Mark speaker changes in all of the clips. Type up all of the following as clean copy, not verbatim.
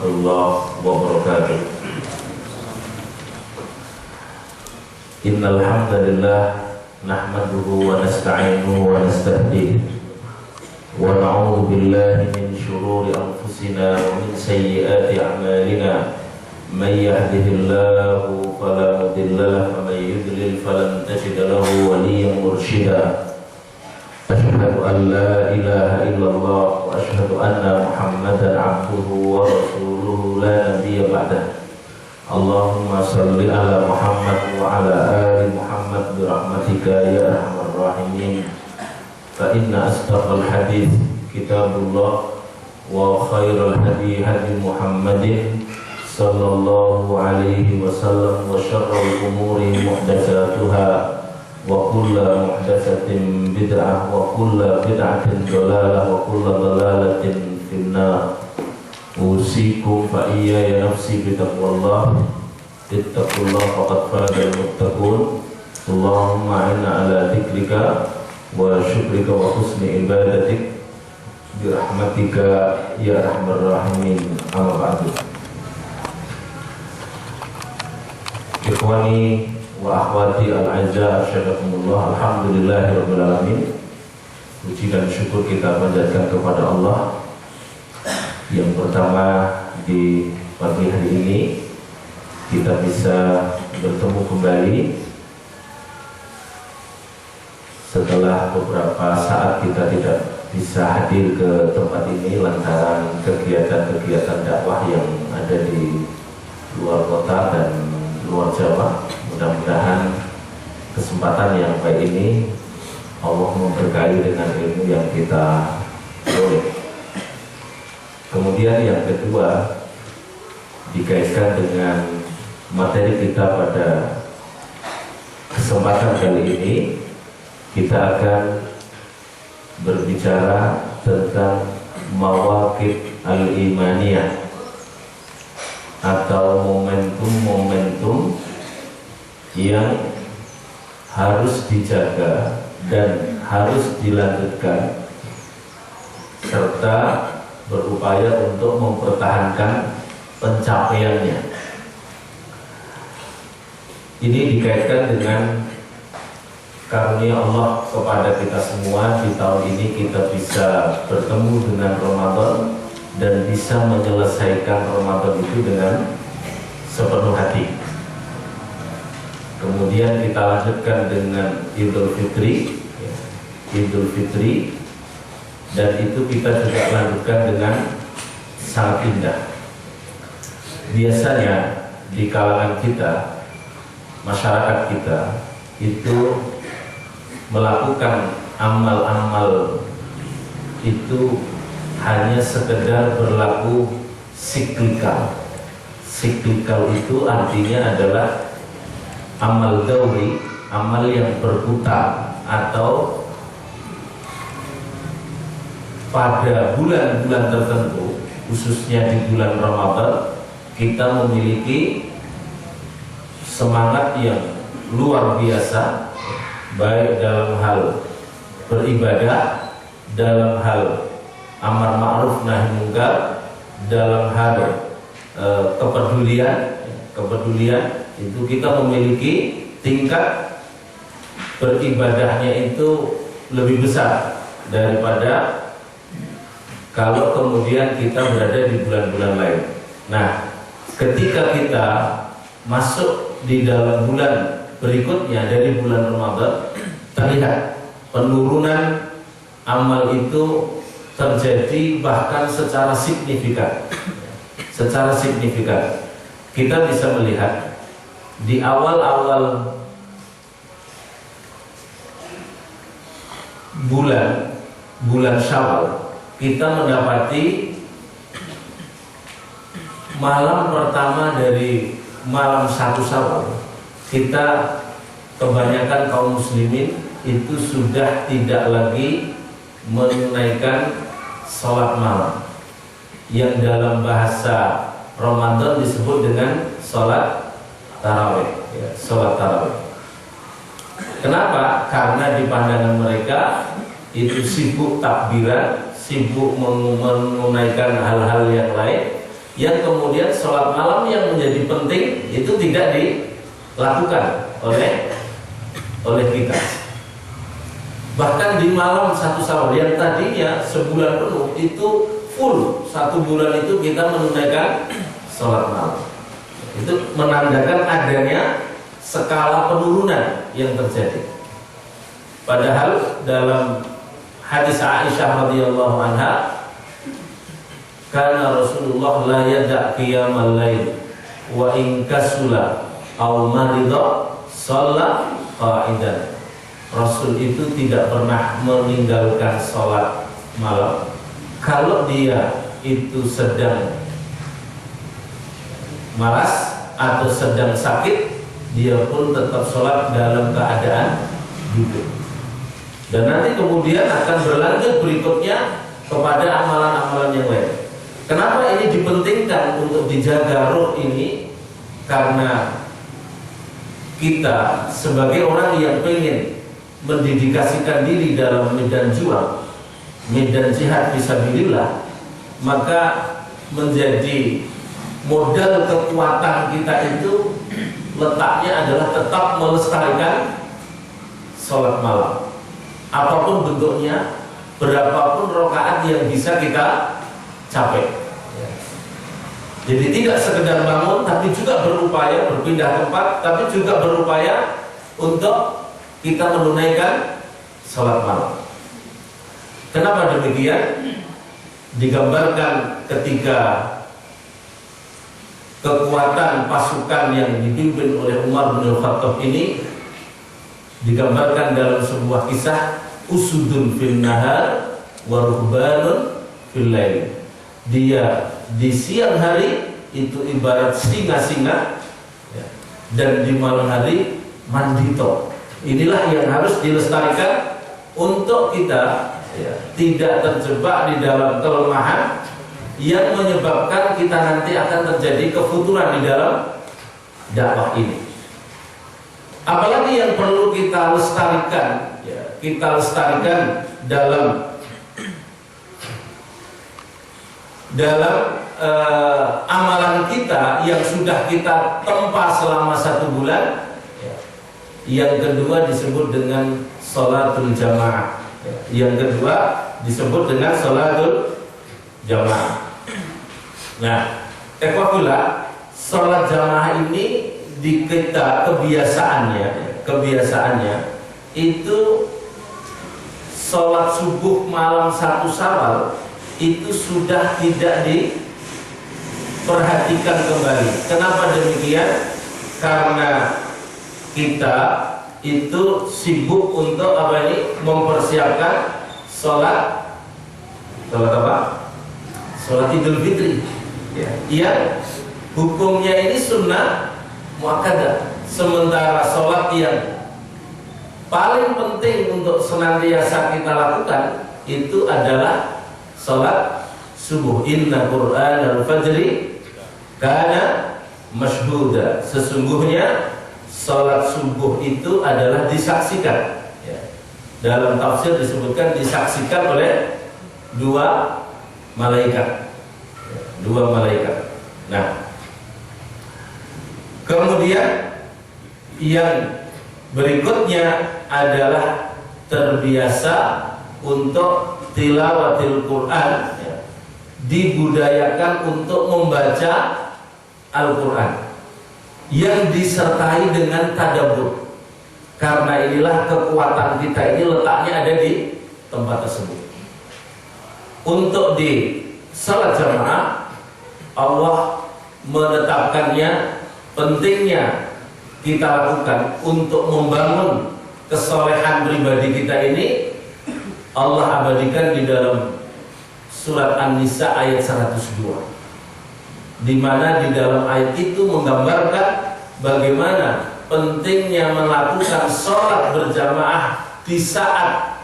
Speaker 1: warahmatullahi wabarakatuh. Innal hamdalillah nahmaduhu wa nasta'inuhu wa nastahdihi wa na'udzu billahi min shururi anfusina wa min sayyiati a'malina. May yahdihillahu fala mudilla lahu wa may yudlil falan tajida lahu waliyyan mursyida. Asyhadu an la ilaha illallah wa asyhadu anna Muhammadan abduhu wa rasuluhu la nabiyya ba'dah. Allahumma salli ala Muhammad wa ala ali Muhammad bi rahmatika ya arhamar rahimin. Fa inna asdaqal hadits kitabullah wa khairal hadi hadi Muhammadin sallallahu alaihi wasallam wa syarrul umuri muhdatsatuha wa kullu muhdatsatin bid'ah wa kullu bid'atin dhalalah wa kullu dhalalatin finnar. Usikum fa iyya nafsi bi taqwallah. Ittaqullah faqad fazal muttaqun. Allahumma inna ala dzikrika wa syukrika wa husni ibadatik bi rahmatika ya arhamar rahimin. Amma ba'du. Ikhwani wa akhwati al-'azza asyhadakumullah, alhamdulillahirabbil alamin. Puji dan syukur kita panjatkan kepada Allah. Yang pertama, di pagi hari ini kita bisa bertemu kembali setelah beberapa saat kita tidak bisa hadir ke tempat ini lantaran kegiatan-kegiatan dakwah yang ada di luar kota dan luar Jawa. Mudah-mudahan kesempatan yang baik ini Allah memberkahi dengan ilmu yang kita peroleh. Kemudian yang kedua, dikaitkan dengan materi kita pada kesempatan kali ini, kita akan berbicara tentang mawaqif al-imaniyah atau momentum-momentum yang harus dijaga dan harus dilanjutkan serta berupaya untuk mempertahankan pencapaiannya. Ini dikaitkan dengan karunia Allah kepada kita semua. Di tahun ini kita bisa bertemu dengan Ramadan dan bisa menyelesaikan Ramadan itu dengan sepenuh hati. Kemudian kita lanjutkan dengan Idul Fitri, dan itu kita juga lanjutkan dengan sangat indah. Biasanya di kalangan kita, masyarakat kita itu melakukan amal-amal itu hanya sekedar berlaku siklikal. Siklikal itu artinya adalah amal dauri, amal yang berputar, atau pada bulan-bulan tertentu, khususnya di bulan Ramadan, kita memiliki semangat yang luar biasa, baik dalam hal beribadah, dalam hal amar ma'ruf nahi munkar, dalam hal kepedulian itu kita memiliki tingkat beribadahnya itu lebih besar daripada kalau kemudian kita berada di bulan-bulan lain. Nah, ketika kita masuk di dalam bulan berikutnya dari bulan Ramadan, terlihat penurunan amal itu terjadi bahkan secara signifikan. Secara signifikan kita bisa melihat di awal-awal bulan Syawal, kita mendapati malam pertama dari malam 1 Syawal, kita kebanyakan kaum muslimin itu sudah tidak lagi menunaikan sholat malam yang dalam bahasa Ramadan disebut dengan sholat tarawih, ya, sholat tarawih. Kenapa? Karena di pandangan mereka itu sibuk takbiran, sibuk menunaikan hal-hal yang lain, yang kemudian sholat malam yang menjadi penting itu tidak dilakukan oleh kita. Bahkan di malam satu Syawal yang tadinya sebulan penuh itu full, 1 bulan itu kita menunaikan sholat malam. Itu menandakan adanya skala penurunan yang terjadi. Padahal dalam hadis Aisyah radhiyallahu anha, karena Rasulullah la yada' qiyamal lail wa in kasula aw marida shalla qa'idan. Rasul itu tidak pernah meninggalkan sholat malam. Kalau dia itu sedang malas atau sedang sakit, dia pun tetap sholat dalam keadaan duduk. Dan nanti kemudian akan berlanjut berikutnya kepada amalan-amalan yang lain. Kenapa ini dipentingkan untuk dijaga roh ini? Karena kita sebagai orang yang pengen mendedikasikan diri dalam medan juang, medan jihad fisabilillah, maka menjadi modal kekuatan kita itu letaknya adalah tetap melestarikan sholat malam, apapun bentuknya, berapapun rakaat yang bisa kita capai. Jadi tidak sekedar bangun, tapi juga berupaya berpindah tempat, tapi juga berupaya untuk kita menunaikan sholat malam. Kenapa demikian? Digambarkan ketika kekuatan pasukan yang dipimpin oleh Umar bin Khattab ini digambarkan dalam sebuah kisah, usudun fil nahar wa ruhbanun fil lail. Dia di siang hari itu ibarat singa-singa, dan di malam hari mandito. Inilah yang harus dilestarikan untuk kita tidak terjebak di dalam kelemahan yang menyebabkan kita nanti akan terjadi kefuturan di dalam dakwah ini. Apalagi yang perlu kita lestarikan, kita lestarikan dalam amalan kita yang sudah kita tempa selama 1 bulan. Yang kedua disebut dengan sholatul jamaah. Yang kedua disebut dengan sholatul jamaah. Nah, pula sholat jamaah ini di kita kebiasaannya itu sholat subuh malam 1 Syawal itu sudah tidak diperhatikan kembali. Kenapa demikian? Karena kita itu sibuk untuk mempersiapkan sholat apa? Sholat Idul Fitri. Yang hukumnya ini sunnah muakkadah. Sementara sholat yang paling penting untuk senantiasa kita lakukan itu adalah sholat subuh. Inna Qur'an al-fajri kana masyhuda. Sesungguhnya sholat subuh itu adalah disaksikan. Dalam tafsir disebutkan disaksikan oleh 2 malaikat. 2 malaikat. Nah, kemudian yang berikutnya adalah terbiasa untuk tilawatil Quran, dibudayakan untuk membaca Al-Quran yang disertai dengan tadabbur. Karena inilah kekuatan kita ini letaknya ada di tempat tersebut. Untuk di salat jamaah, Allah menetapkannya pentingnya kita lakukan untuk membangun kesolehan pribadi kita ini. Allah abadikan di dalam surat An-Nisa ayat 102. Di mana di dalam ayat itu menggambarkan bagaimana pentingnya melakukan sholat berjamaah di saat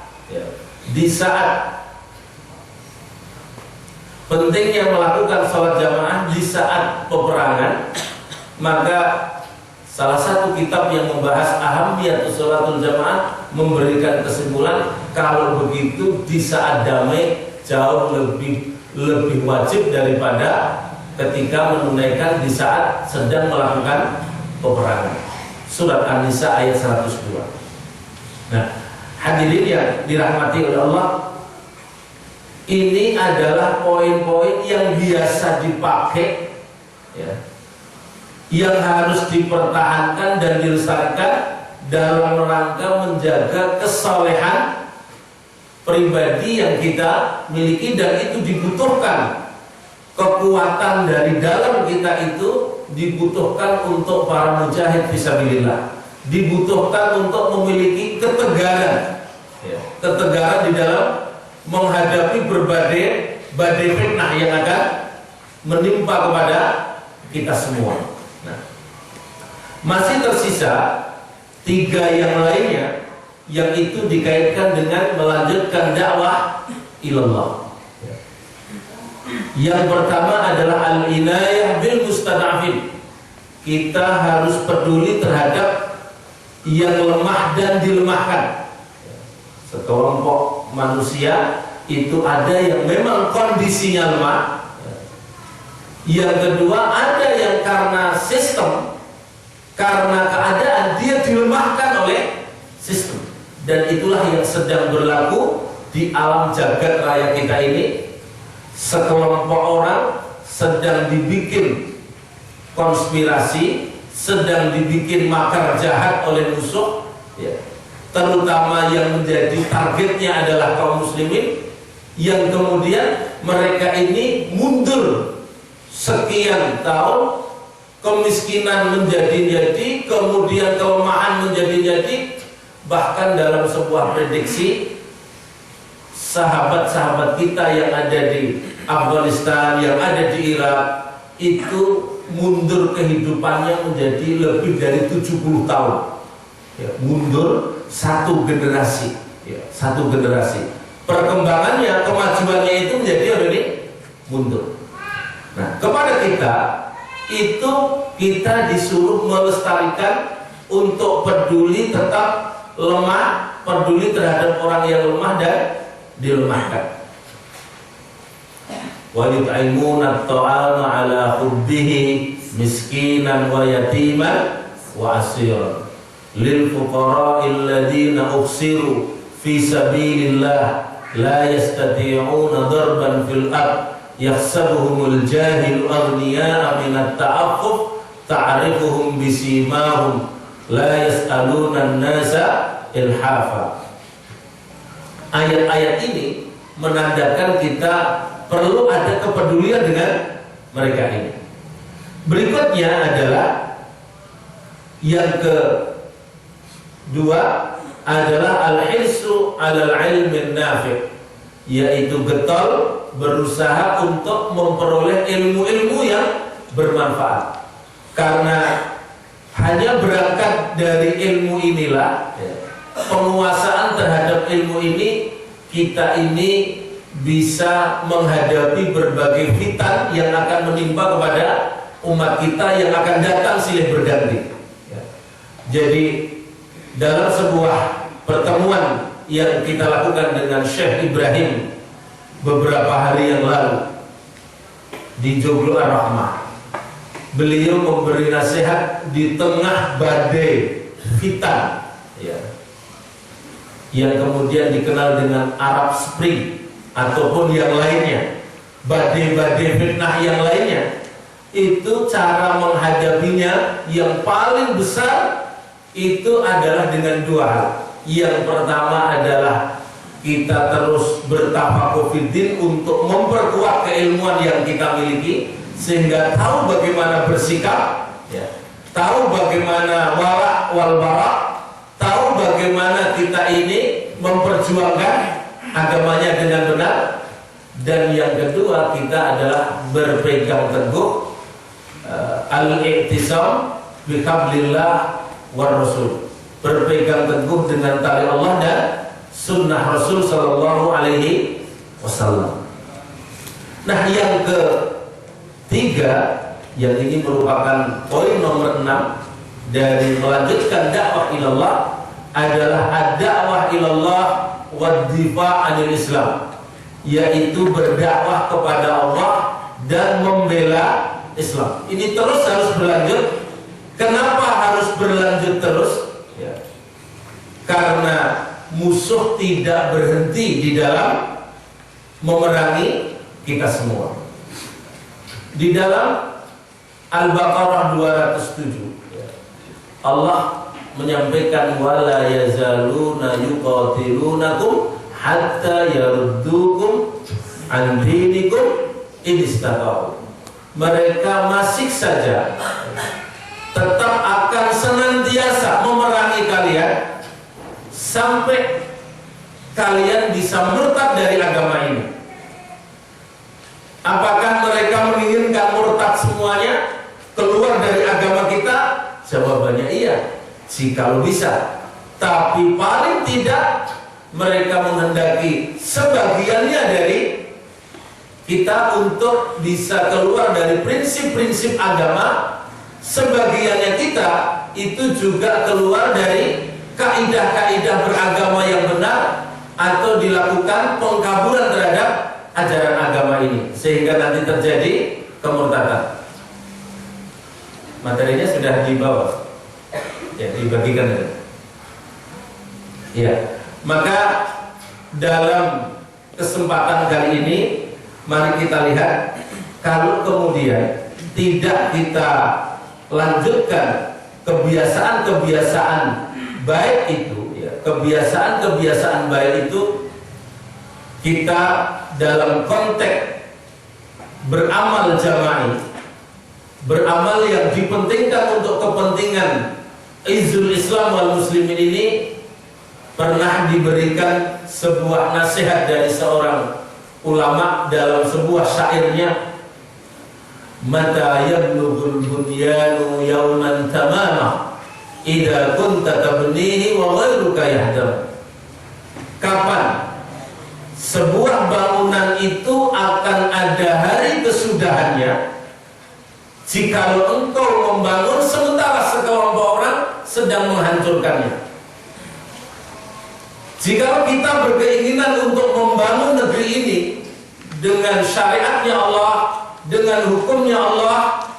Speaker 1: pentingnya melakukan sholat jamaah di saat peperangan. Maka salah satu kitab yang membahas ahamiyat sholatul jamaah memberikan kesimpulan kalau begitu di saat damai jauh lebih wajib daripada ketika menunaikan di saat sedang melakukan peperangan. Surat An-Nisa ayat 102. Nah, hadirin yang dirahmati oleh Allah, ini adalah poin-poin yang biasa dipakai, ya, yang harus dipertahankan dan dilestarikan dalam rangka menjaga kesolehan pribadi yang kita miliki, dan itu dibutuhkan kekuatan dari dalam kita, itu dibutuhkan untuk para mujahid fisabilillah, dibutuhkan untuk memiliki ketegaran, ya, ketegaran di dalam menghadapi berbagai badai fitnah yang akan menimpa kepada kita semua. Nah, masih tersisa 3 yang lainnya, yang itu dikaitkan dengan melanjutkan dakwah ilallah. Yang pertama adalah al-inayah bil mustad'afin. Kita harus peduli terhadap yang lemah dan dilemahkan. Sekelompok manusia itu ada yang memang kondisinya lemah. Yang kedua, ada yang karena sistem, karena keadaan dia dilemahkan oleh sistem. Dan itulah yang sedang berlaku di alam jagat raya kita ini. Sekelompok orang sedang dibikin konspirasi, sedang dibikin makar jahat oleh musuh, ya, terutama yang menjadi targetnya adalah kaum muslimin, yang kemudian mereka ini mundur sekian tahun, kemiskinan menjadi-jadi, kemudian kelemahan menjadi-jadi. Bahkan dalam sebuah prediksi, sahabat-sahabat kita yang ada di Afghanistan, yang ada di Irak, itu mundur kehidupannya menjadi lebih dari 70 tahun, ya, mundur satu generasi, ya, satu generasi. Perkembangannya, kemajuannya itu menjadi mundur. Nah, kepada kita itu kita disuruh melestarikan untuk peduli tetap lemah, peduli terhadap orang yang lemah dan dilemahkan. Wa yut'imuna at-ta'ama 'ala hubbihi miskinan wa yatiman wa asiran lil fuqara'il ladzina uhsiru fi sabilillah la yastati'una darban fil ard yahsabuhumul jahilu aghniya'a min at-ta'affuf ta'rifuhum bisimahum la yas'aluna an-nasa ilhafa. Ayat-ayat ini menandakan kita perlu ada kepedulian dengan mereka ini. Berikutnya adalah yang kedua adalah al-hirsu 'alal 'ilmin nafi', yaitu getol berusaha untuk memperoleh ilmu-ilmu yang bermanfaat. Karena hanya berangkat dari ilmu inilah, penguasaan terhadap ilmu ini, kita ini bisa menghadapi berbagai fitan yang akan menimpa kepada umat kita yang akan datang silih berganti. Jadi dalam sebuah pertemuan yang kita lakukan dengan Syekh Ibrahim beberapa hari yang lalu di Joglo Ar-Rahmah, beliau memberi nasihat di tengah badai fitan, ya, yang kemudian dikenal dengan Arab Spring ataupun yang lainnya, badai-badai fitnah yang lainnya. Itu cara menghadapinya yang paling besar itu adalah dengan 2 hal. Yang pertama adalah kita terus bertafakuh fiddin untuk memperkuat keilmuan yang kita miliki, sehingga tahu bagaimana bersikap, ya, tahu bagaimana wala wal bara, tahu bagaimana kita ini memperjuangkan agamanya dengan benar. Dan yang kedua, kita adalah berpegang teguh al-i'tisam bihablillah war rasul, berpegang teguh dengan tali Allah dan sunnah Rasul sallallahu alaihi wasallam. Nah, yang ketiga, yang ini merupakan poin nomor 6 dari melanjutkan dakwah ilallah, adalah ad-da'wah ilallah wa ad-difa' anil Islam, yaitu berdakwah kepada Allah dan membela Islam. Ini terus harus berlanjut. Kenapa harus berlanjut terus? Ya. Karena musuh tidak berhenti di dalam memerangi kita semua. Di dalam Al-Baqarah 207 Allah menyampaikan wala yazaluna yuqatilunakum hatta yaruddukum an dinikum in istata'u. Mereka masih saja tetap akan senantiasa memerangi kalian sampai kalian bisa murtad dari agama ini. Apakah mereka menginginkan murtad semuanya keluar dari agama kita? Jawabannya iya, jikalau bisa. Tapi paling tidak mereka menghendaki sebagiannya dari kita untuk bisa keluar dari prinsip-prinsip agama. Sebagiannya kita itu juga keluar dari kaidah-kaidah beragama yang benar atau dilakukan pengkaburan terhadap ajaran agama ini sehingga nanti terjadi kemurtadan. Materinya sudah dibawa, ya dibagikan ya. Ya, maka dalam kesempatan kali ini mari kita lihat kalau kemudian tidak kita lanjutkan kebiasaan-kebiasaan baik itu, ya, kebiasaan-kebiasaan baik itu kita dalam konteks beramal jama'i, beramal yang dipentingkan untuk kepentingan izul Islam wal muslimin ini. Pernah diberikan sebuah nasihat dari seorang ulama dalam sebuah syairnya, mata yablughul bunyanu yawman tamama idza kunta tabnihi wa ghairuka yahdam. Kapan sebuah bangunan itu akan ada hari kesudahannya jikalau engkau membangun sementara sekelompok orang sedang menghancurkannya. Jikalau kita berkeinginan untuk membangun negeri ini dengan syariatnya Allah, dengan hukumnya Allah,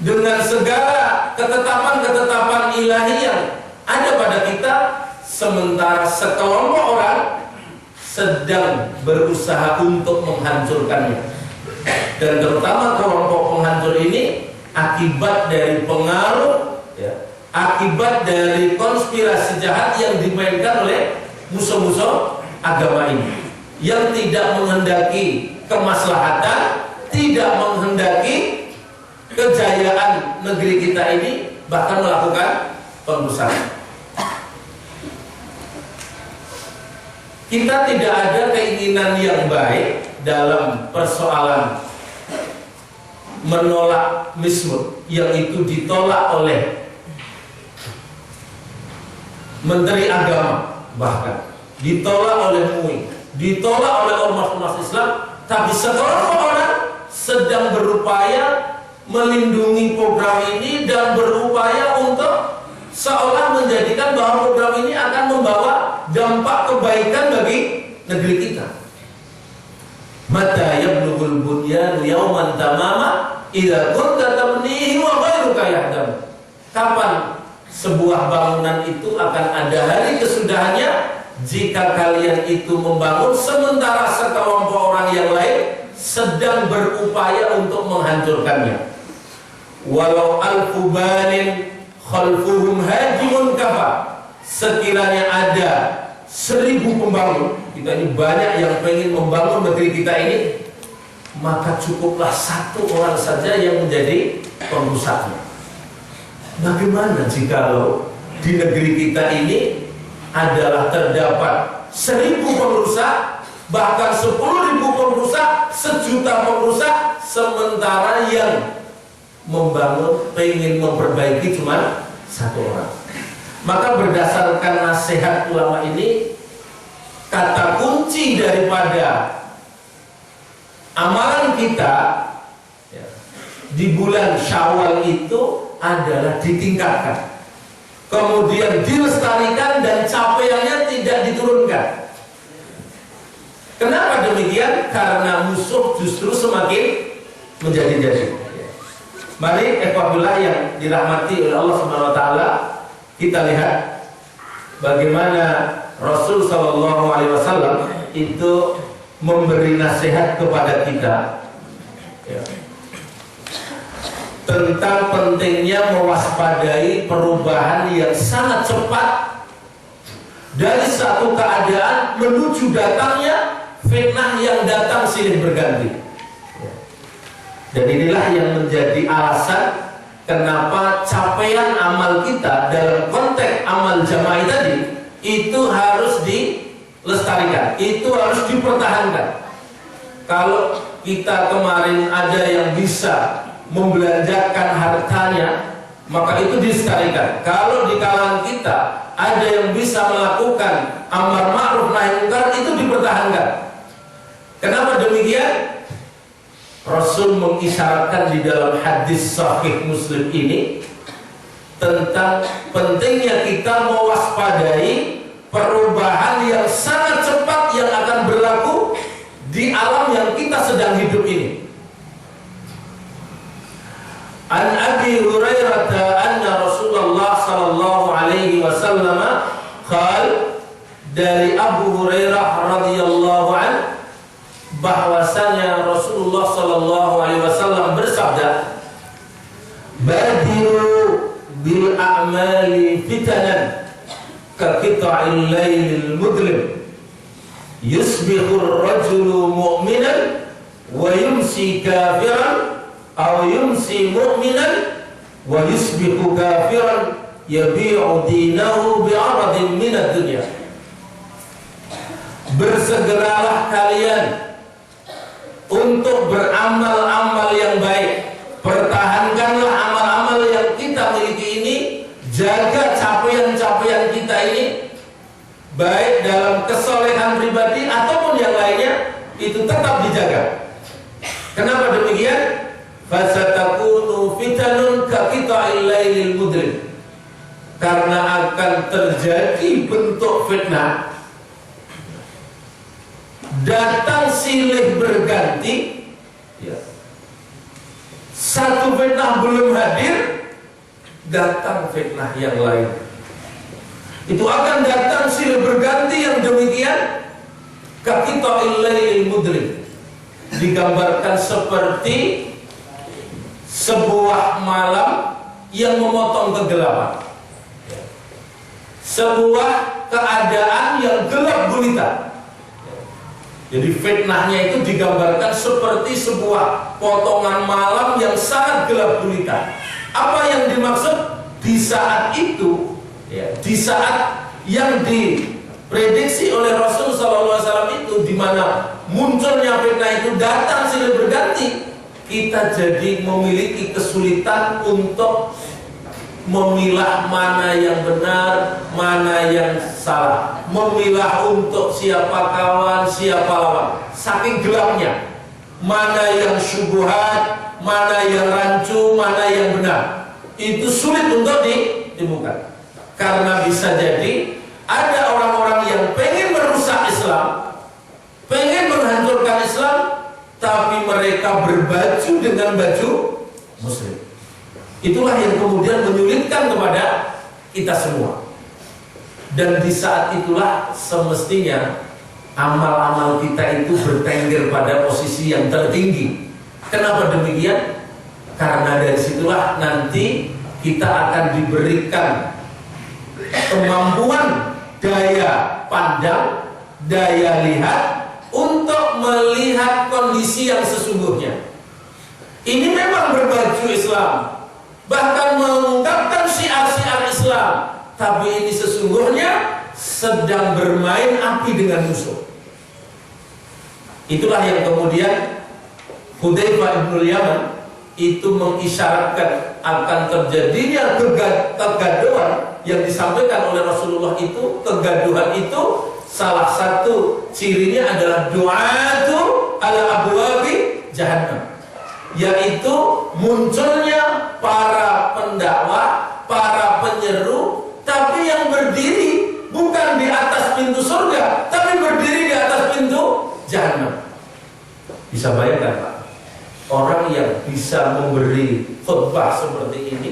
Speaker 1: dengan segala ketetapan-ketetapan ilahi yang ada pada kita, sementara sekelompok orang sedang berusaha untuk menghancurkannya. Dan terutama kelompok penghancur ini akibat dari pengaruh, ya, akibat dari konspirasi jahat yang dimainkan oleh musuh-musuh agama ini, yang tidak menghendaki kemaslahatan, tidak menghendaki kejayaan negeri kita ini, bahkan melakukan pengrusakan. Kita tidak ada keinginan yang baik dalam persoalan menolak mismut yang itu ditolak oleh Menteri Agama, bahkan ditolak oleh MUI, ditolak oleh ormas-ormas Islam. Tapi sekelompok orang sedang berupaya melindungi program ini dan berupaya untuk seolah menjadikan bahwa program ini akan membawa dampak kebaikan bagi negeri kita. Mata yablughul bunyanu yawman tamama idza kunta tabnihi wa ghairuka yahdam. Kapan sebuah bangunan itu akan ada hari kesudahannya jika kalian itu membangun sementara sekelompok orang yang lain sedang berupaya untuk menghancurkannya. Walau alfu banin khalfuhum hajimun kafa. Sekiranya ada 1000 pembangun, kita ini banyak yang pengen membangun negeri kita ini, maka cukuplah 1 orang saja yang menjadi pengrusaknya. Bagaimana jikalau di negeri kita ini adalah terdapat 1000 pengrusak, bahkan 10.000 pengrusak, 1.000.000 pengrusak, sementara yang membangun, pengen memperbaiki cuma 1 orang. Maka berdasarkan nasihat ulama ini, kata kunci daripada amalan kita ya, di bulan Syawal itu adalah ditingkatkan, kemudian dilestarikan dan capaiannya tidak diturunkan. Kenapa demikian? Karena musuh justru semakin menjadi-jadi. Mari ikhwahillah yang dirahmati oleh Allah Subhanahu wa taala, kita lihat bagaimana Rasul sallallahu alaihi wasallam itu memberi nasihat kepada kita tentang pentingnya mewaspadai perubahan yang sangat cepat dari satu keadaan menuju datangnya fitnah yang datang silih berganti. Dan inilah yang menjadi alasan kenapa capaian amal kita dalam konteks amal jamaah tadi itu harus dilestarikan, itu harus dipertahankan. Kalau kita kemarin ada yang bisa membelanjakan hartanya, maka itu dilestarikan. Kalau di kalangan kita ada yang bisa melakukan amar ma'ruf nahi munkar, itu dipertahankan. Kenapa demikian? Rasul mengisyaratkan di dalam hadis sahih Muslim ini tentang pentingnya kita mewaspadai perubahan yang sangat cepat yang akan berlaku di alam yang kita sedang hidup ini. An Abi Hurairah anna Rasulullah sallallahu alaihi wasallam qala, dari Abu Hurairah radhiyallahu anhu bahwasanya Rasulullah sallallahu alaihi wasallam bersabda, badiru bil a'mali fitanan ka qita'il lailil mudlim yusbihu ar-rajulu mu'minan wa yumsi kafiran aw yumsi mu'minan wa yusbihu kafiran yabi'u dinahu bi'aradin minad dunya. Bersegeralah kalian untuk beramal-amal yang baik. Pertahankanlah amal-amal yang kita miliki ini. Jaga capaian-capaian kita ini, baik dalam kesolehan pribadi ataupun yang lainnya, itu tetap dijaga. Kenapa demikian? Fasatakunu fitanun kaqita'il lailil mudlim. Karena akan terjadi bentuk fitnah datang silih berganti, satu fitnah belum hadir, datang fitnah yang lain. Itu akan datang silih berganti yang demikian. Kaqita'il lailil mudlim digambarkan seperti sebuah malam yang memotong kegelapan, sebuah keadaan yang gelap gulita. Jadi fitnahnya itu digambarkan seperti sebuah potongan malam yang sangat gelap gulita. Apa yang dimaksud? Di saat itu, di saat yang diprediksi oleh Rasul SAW itu, di mana munculnya fitnah itu datang silih berganti, kita jadi memiliki kesulitan untuk memilah mana yang benar, mana yang salah, memilah untuk siapa kawan, siapa lawan. Saking gelapnya, mana yang syubhat, mana yang rancu, mana yang benar, itu sulit untuk ditemukan. Karena bisa jadi ada orang-orang yang pengen merusak Islam, pengen menghancurkan Islam, tapi mereka berbaju dengan baju Muslim. Itulah yang kemudian menyulitkan kepada kita semua. Dan di saat itulah semestinya amal-amal kita itu bertengger pada posisi yang tertinggi. Kenapa demikian? Karena dari situlah nanti kita akan diberikan kemampuan daya pandang, daya lihat untuk melihat kondisi yang sesungguhnya. Ini memang berbaju Islam, bahkan mengungkapkan syiar-syiar Islam, tapi ini sesungguhnya sedang bermain api dengan musuh. Itulah yang kemudian Hudzaifah bin Yaman itu mengisyaratkan akan terjadinya kegaduhan yang disampaikan oleh Rasulullah itu. Kegaduhan itu salah satu cirinya adalah du'atu ala abwabi jahannam, yaitu munculnya para pendakwah, para penyeru, tapi yang berdiri bukan di atas pintu surga, tapi berdiri di atas pintu jahannam. Bisa bayangkan Pak, orang yang bisa memberi khutbah seperti ini,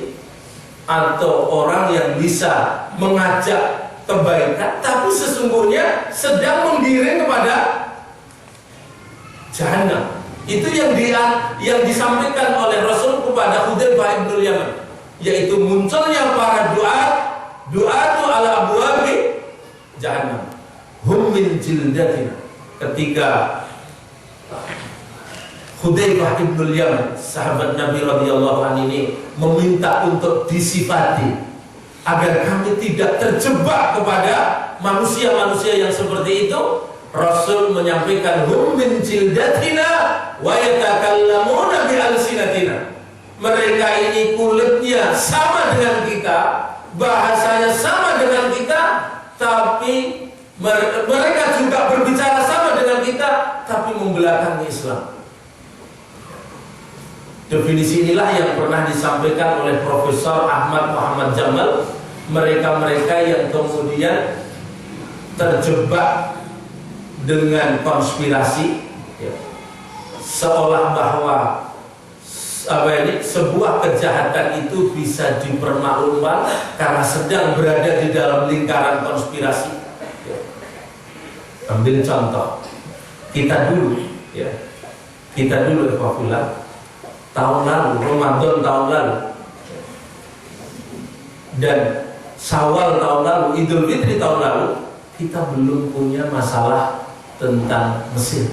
Speaker 1: atau orang yang bisa mengajak kebaikan, tapi sesungguhnya sedang menggiring kepada jahanam. Itu yang disampaikan oleh Rasul kepada Hudzaifah bin Yaman, yaitu munculnya para du'atu ala abwabi jahannam hum min jildatina. Ketika Hudzaifah bin Yaman, sahabat Nabi radhiyallahu anhu ini, meminta untuk disifati agar kami tidak terjebak kepada manusia-manusia yang seperti itu, Rasul menyampaikan hum min jildatina wa yatakallamuna bi alsinatina. Mereka ini kulitnya sama dengan kita, bahasanya sama dengan kita, tapi mereka juga berbicara sama dengan kita, tapi membelakangi Islam. Definisi inilah yang pernah disampaikan oleh Profesor Ahmad Muhammad Jamal. Mereka-mereka yang kemudian terjebak dengan konspirasi, ya, seolah bahwa sebuah kejahatan itu bisa dipermaklumkan karena sedang berada di dalam lingkaran konspirasi. Ya. Ambil contoh kita dulu, ya, tahun lalu, Ramadan tahun lalu, dan Syawal tahun lalu, Idul Fitri tahun lalu, kita belum punya masalah tentang Mesir.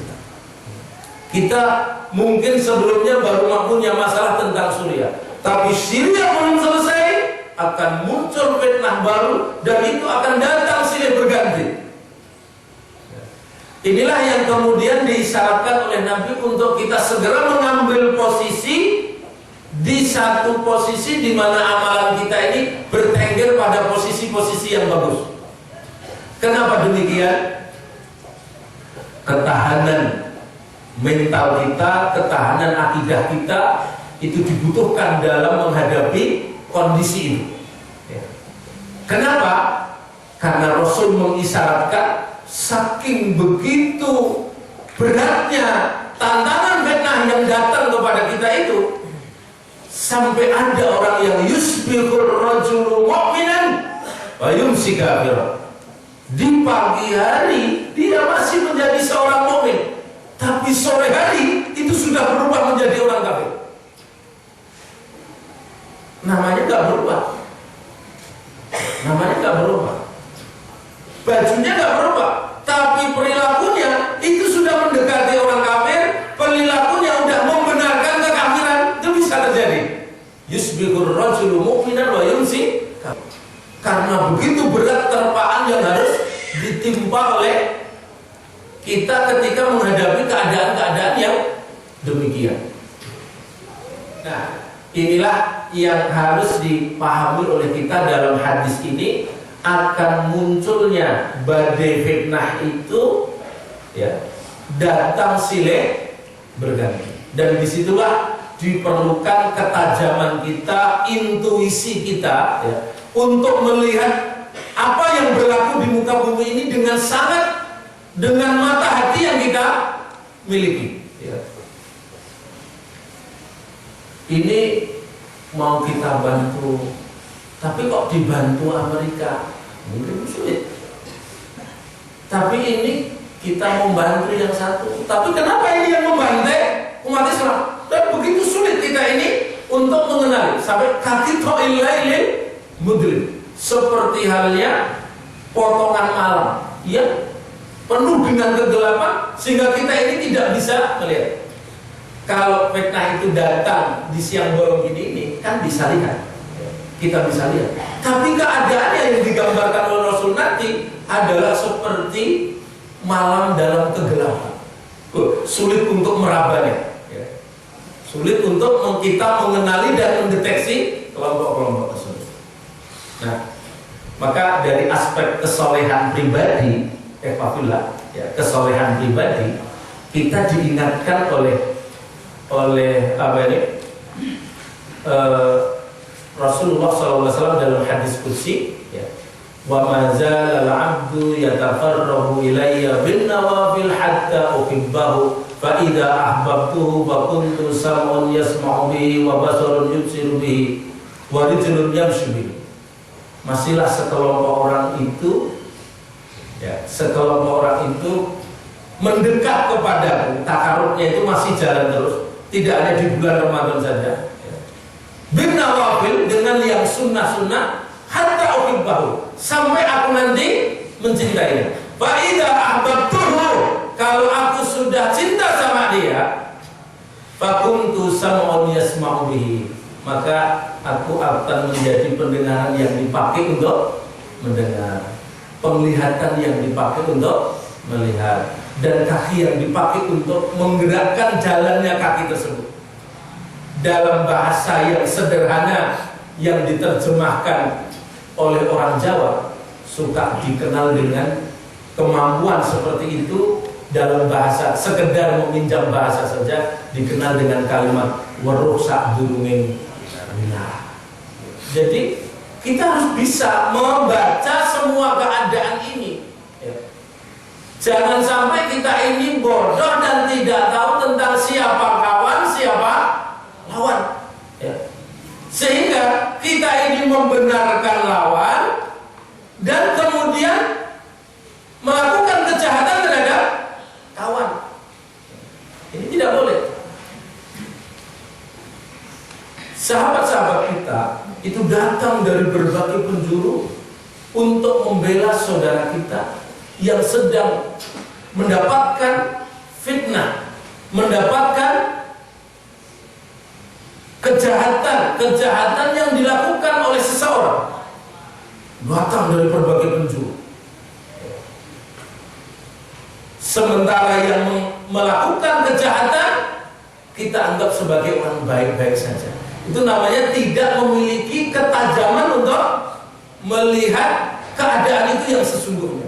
Speaker 1: Kita mungkin sebelumnya baru punya masalah tentang Suriah, tapi Syria belum selesai, akan muncul fitnah baru, dan itu akan datang silih berganti. Inilah yang kemudian disyaratkan oleh Nabi untuk kita segera mengambil posisi di satu posisi di mana amalan kita ini bertengger pada posisi-posisi yang bagus. Kenapa demikian? Ketahanan mental kita, ketahanan akidah kita itu dibutuhkan dalam menghadapi kondisi ini. Kenapa? Karena Rasul mengisyaratkan saking begitu beratnya tantangan fitnah yang datang kepada kita itu, sampai ada orang yang yusbihur rajulu mu'minan wa yumsi kafiran. Di pagi hari dia masih menjadi seorang mukmin, tapi sore hari itu sudah berubah menjadi orang kafir. Namanya nggak berubah, bajunya nggak berubah, tapi perilakunya itu sudah mendekati orang kafir. Perilakunya udah membenarkan kekafiran. Itu bisa terjadi. Yusbihur rajulu mu'minan wa yumsi. Karena begitu berat terpaan yang harus ditimpa oleh kita ketika menghadapi keadaan-keadaan yang demikian. Nah, inilah yang harus dipahami oleh kita dalam hadis ini. Akan munculnya badai fitnah itu, ya, datang silih berganti, dan disitulah diperlukan ketajaman kita, intuisi kita, ya, untuk melihat apa yang berlaku di muka bumi ini dengan mata hati yang kita miliki, ya. Ini mau kita bantu, tapi kok dibantu Amerika mungkin sulit. Tapi ini kita membantu yang satu, tapi kenapa ini yang membantai umat Islam? Dan begitu sulit kita ini untuk mengenali, sampai kaki to'ilailin mudlim, seperti halnya potongan malam yang penuh dengan kegelapan, sehingga kita ini tidak bisa melihat. Kalau fitnah itu datang di siang bolong ini kan bisa lihat, kita bisa lihat. Tapi keadaannya yang digambarkan oleh Rasul nanti adalah seperti malam dalam kegelapan. Sulit untuk merabanya, ya. Sulit untuk kita mengenali dan mendeteksi kelompok-kelompok tersebut. Nah, maka dari aspek kesolehan pribadi, ya, kesolehan pribadi, kita diingatkan oleh Rasulullah SAW dalam hadis qudsi, ya, wa ma zala al-'abdu yataqarrabu ilayya bin nawafil hatta uhibbahu fa idza ahbabtuhu fa kuntu sam'un yasma'u bihi wa basarun yubsiru bihi wa rijlun yamshu bihi. Masihlah sekelompok orang itu, ya, sekelompok orang itu mendekat kepadaku. Takarubnya itu masih jalan terus, tidak hanya di bulan Ramadan saja. Bin nawafil, dengan yang sunnah-sunnah, hatta uhibbahu, sampai aku nanti mencintainya. Fa idza ahbabtuhu, kalau aku sudah cinta sama dia, fa kuntu sam'un yasma'u bihi, maka aku akan menjadi pendengaran yang dipakai untuk mendengar, penglihatan yang dipakai untuk melihat, dan kaki yang dipakai untuk menggerakkan jalannya kaki tersebut. Dalam bahasa yang sederhana yang diterjemahkan oleh orang Jawa, suka dikenal dengan kemampuan seperti itu. Dalam bahasa, sekedar meminjam bahasa saja, dikenal dengan kalimat weruh sak durunging. Nah, jadi kita harus bisa membaca semua keadaan ini, ya. Jangan sampai kita ini bodoh dan tidak tahu tentang siapa kawan, siapa lawan, ya. Sehingga kita ini membenarkan lawan dan kemudian melakukan kejahatan terhadap kawan. Ini tidak boleh. Sahabat-sahabat kita itu datang dari berbagai penjuru untuk membela saudara kita yang sedang mendapatkan fitnah, mendapatkan kejahatan yang dilakukan oleh seseorang. Datang dari berbagai penjuru. Sementara yang melakukan kejahatan kita anggap sebagai orang baik-baik saja. Itu namanya tidak memiliki ketajaman untuk melihat keadaan itu yang sesungguhnya.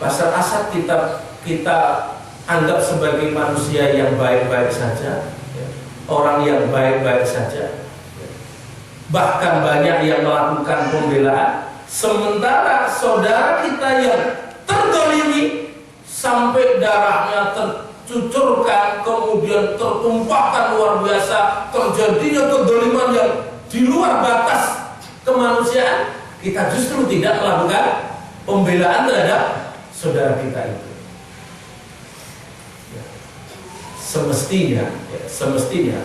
Speaker 1: Bashar Asad kita anggap sebagai manusia yang baik-baik saja, orang yang baik-baik saja. Bahkan banyak yang melakukan pembelaan, sementara saudara kita yang terdolimi sampai darahnya tercucurkan, kemudian tertumpahkan luar biasa, terjadinya kedoliman yang di luar batas kemanusiaan, kita justru tidak melakukan pembelaan terhadap saudara kita itu. Semestinya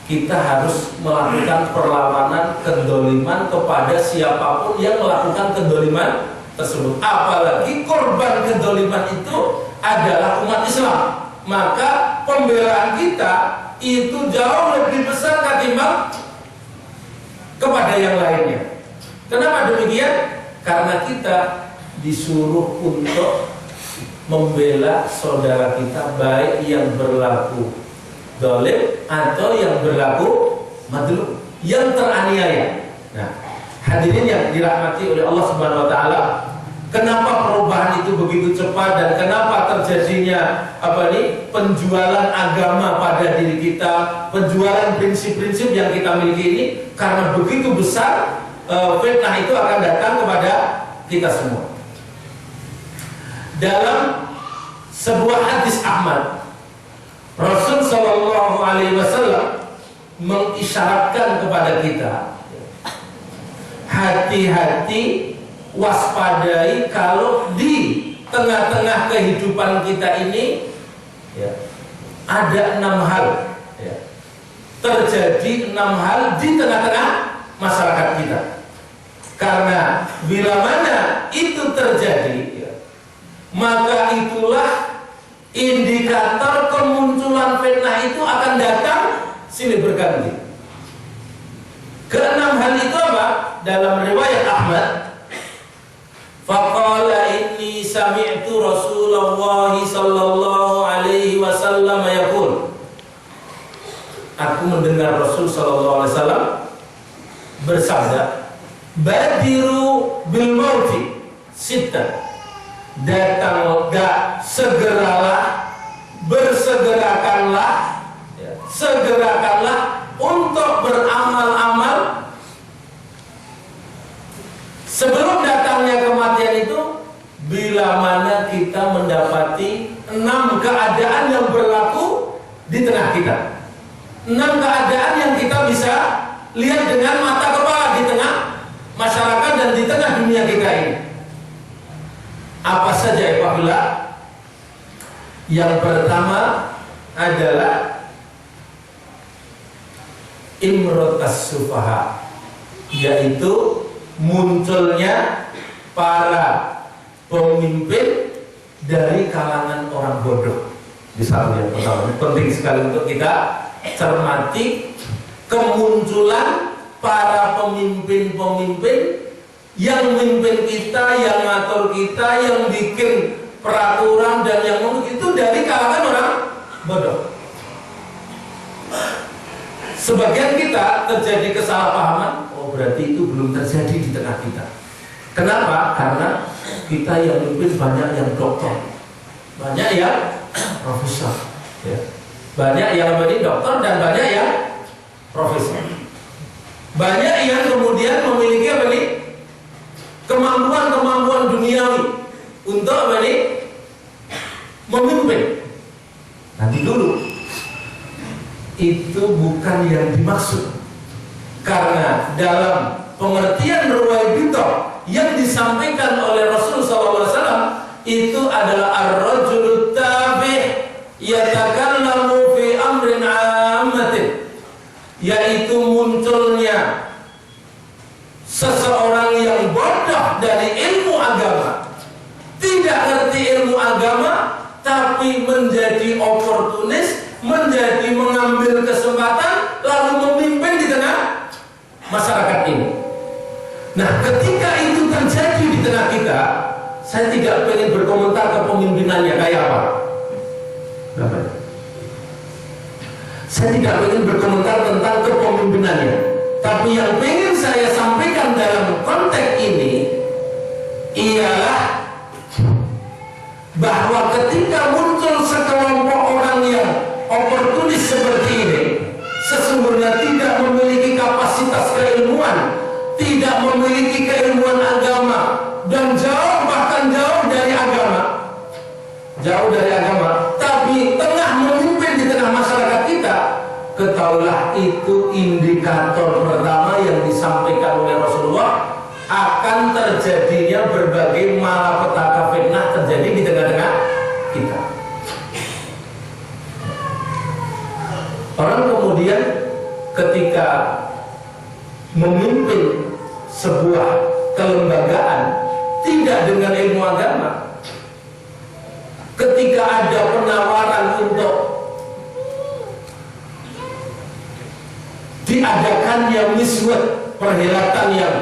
Speaker 1: kita harus melakukan perlawanan kedoliman kepada siapapun yang melakukan kedoliman tersebut. Apalagi korban kedoliman itu adalah umat Islam, maka pembelaan kita itu jauh lebih besar ketimbang kepada yang lainnya. Kenapa demikian? Karena kita disuruh untuk membela saudara kita, baik yang berlaku zalim atau yang berlaku madlum, yang teraniaya. Nah, hadirin yang dirahmati oleh Allah Subhanahu wa taala, kenapa perubahan itu begitu cepat dan kenapa terjadinya penjualan agama pada diri kita, penjualan prinsip-prinsip yang kita miliki ini? Karena begitu besar fitnah itu akan datang kepada kita semua. Dalam sebuah hadis Ahmad, Rasul Shallallahu Alaihi Wasallam mengisyaratkan kepada kita, hati-hati, waspadai kalau di tengah-tengah kehidupan kita ini, ya, ada 6 hal, ya, terjadi 6 hal di tengah-tengah masyarakat kita. Karena bila mana itu terjadi, ya, maka itulah indikator kemunculan fitnah itu akan datang silih berganti. Keenam hal itu apa? Dalam riwayat Ahmad, faqala inni sami'tu Rasulullah sallallahu alaihi wasallam yaqul, aku mendengar Rasul sallallahu alaihi wasallam bersabda, badiru bil mauti sittah, segeralah, bersegerakanlah, ya, segerakanlah untuk beramal-amal sebelum datangnya kematian itu, bila mana kita mendapati di tengah kita. 6 keadaan yang kita bisa lihat dengan mata kepala di tengah masyarakat dan di tengah dunia kita ini. Apa saja ikhwah? Yang pertama adalah imrotas sufaha, yaitu munculnya para pemimpin dari kalangan orang bodoh. Misalnya, pertama, penting sekali untuk kita cermati kemunculan para pemimpin-pemimpin yang memimpin kita, yang ngatur kita, yang bikin peraturan dan yang itu dari kalangan orang bodoh. Sebagian kita terjadi kesalahpahaman, oh berarti itu belum terjadi di tengah kita. Kenapa? Karena kita yang memimpin banyak yang dokter, banyak yang profesor, ya. Banyak yang menjadi dokter dan banyak yang profesor. Banyak yang kemudian memiliki apa nih? Kemampuan duniawi untuk apa nih? Memimpin. Nanti dulu. Itu bukan yang dimaksud. Karena dalam pengertian ruwaibithah yang disampaikan oleh Rasulullah SAW itu adalah ar-rajulu tabi' yatakallamu fi amrin 'ammatin, yaitu munculnya seseorang yang bodoh dari ilmu agama, tidak ngerti ilmu agama, tapi menjadi oportunis, menjadi mengambil kesempatan lalu memimpin di tengah masyarakat ini. Nah, ketika itu terjadi di tengah kita, saya tidak ingin berkomentar ke pemimpinannya kayak apa. Saya tidak ingin berkomentar tentang kepemimpinannya, tapi yang ingin saya sampaikan dalam konteks ini ialah bahwa ketika muncul sekelompok orang yang oportunis seperti ini, sesungguhnya tidak memiliki kapasitas keilmuan, tidak memiliki keilmuan agama, dan bahkan jauh dari agama, tapi tengah memimpin di tengah masyarakat kita. Ketahuilah itu indikator pertama yang disampaikan oleh Rasulullah, akan terjadinya berbagai malapetaka fitnah terjadi di tengah-tengah kita. Orang kemudian ketika memimpin sebuah kelembagaan tidak dengan ilmu agama, ketika ada penawaran untuk diadakannya miswat, perhelatan yang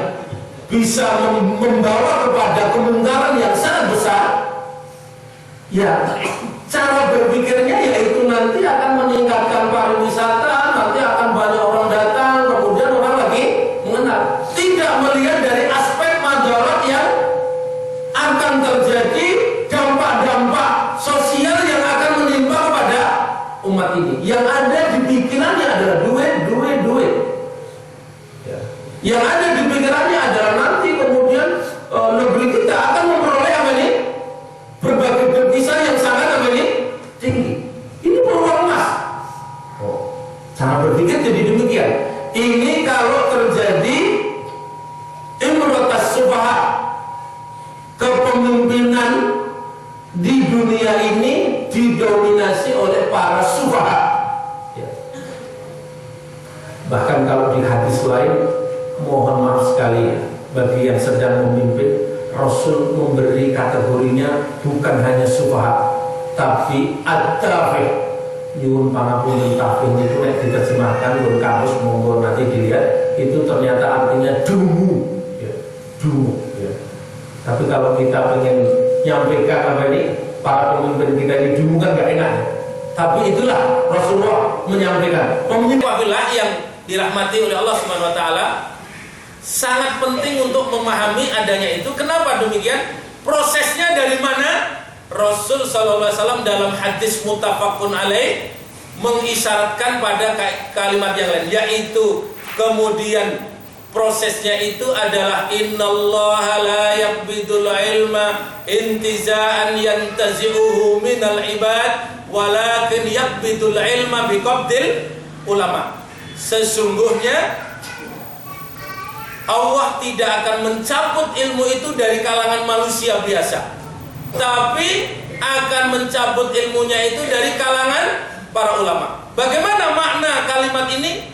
Speaker 1: bisa membawa kepada kemungkaran yang sangat besar, ya cara berpikirnya yaitu nanti akan meningkatkan pariwisata, nanti akan banyak orang datang, kemudian orang lagi mengenal, tidak melihat dari aspek madarat yang akan terjadi, dampak-dampak sosial yang akan menimpa kepada umat ini. Yang ada di pikirannya adalah duit. Yang ada di pikirannya adalah nanti kemudian negeri kita akan memperoleh apa ini? Berbagai devisa yang sangat apa ini? Tinggi. Ini peluang emas. Cara berpikir jadi demikian. Ini kalau terjadi imrotas sufaha, kepemimpinan di dunia ini didominasi oleh para sufaha. Ya. Bahkan kalau di hadis lain, mohon maaf sekali ya, bagi yang sedang memimpin, Rasul memberi kategorinya bukan hanya sufaha, tapi at-tafi. Nyuwun pangapunten tafsir itu diterjemahkan dengan kamus, monggo nanti dilihat, itu ternyata artinya dungu, ya, dungu. Ya. Tapi kalau kita pengen nyampaikan apa ini, para pemimpin kita ini dungu kan gak enak. Ya. Tapi itulah Rasulullah menyampaikan. Pemimpin yang dirahmati oleh Allah Subhanahu Wa Taala, sangat penting untuk memahami adanya itu. Kenapa demikian? Prosesnya dari mana? Rasul SAW dalam hadis muttafaqun alaih mengisyaratkan pada kalimat yang lain, yaitu kemudian prosesnya itu adalah innallaha la yaqbidul ilma intiza'an yantazi'uhu minal ibad
Speaker 2: walakin yaqbidul ilma biqabdil ulama. Sesungguhnya Allah tidak akan mencabut ilmu itu dari kalangan manusia biasa, tapi akan mencabut ilmunya itu dari kalangan para ulama. Bagaimana makna kalimat ini?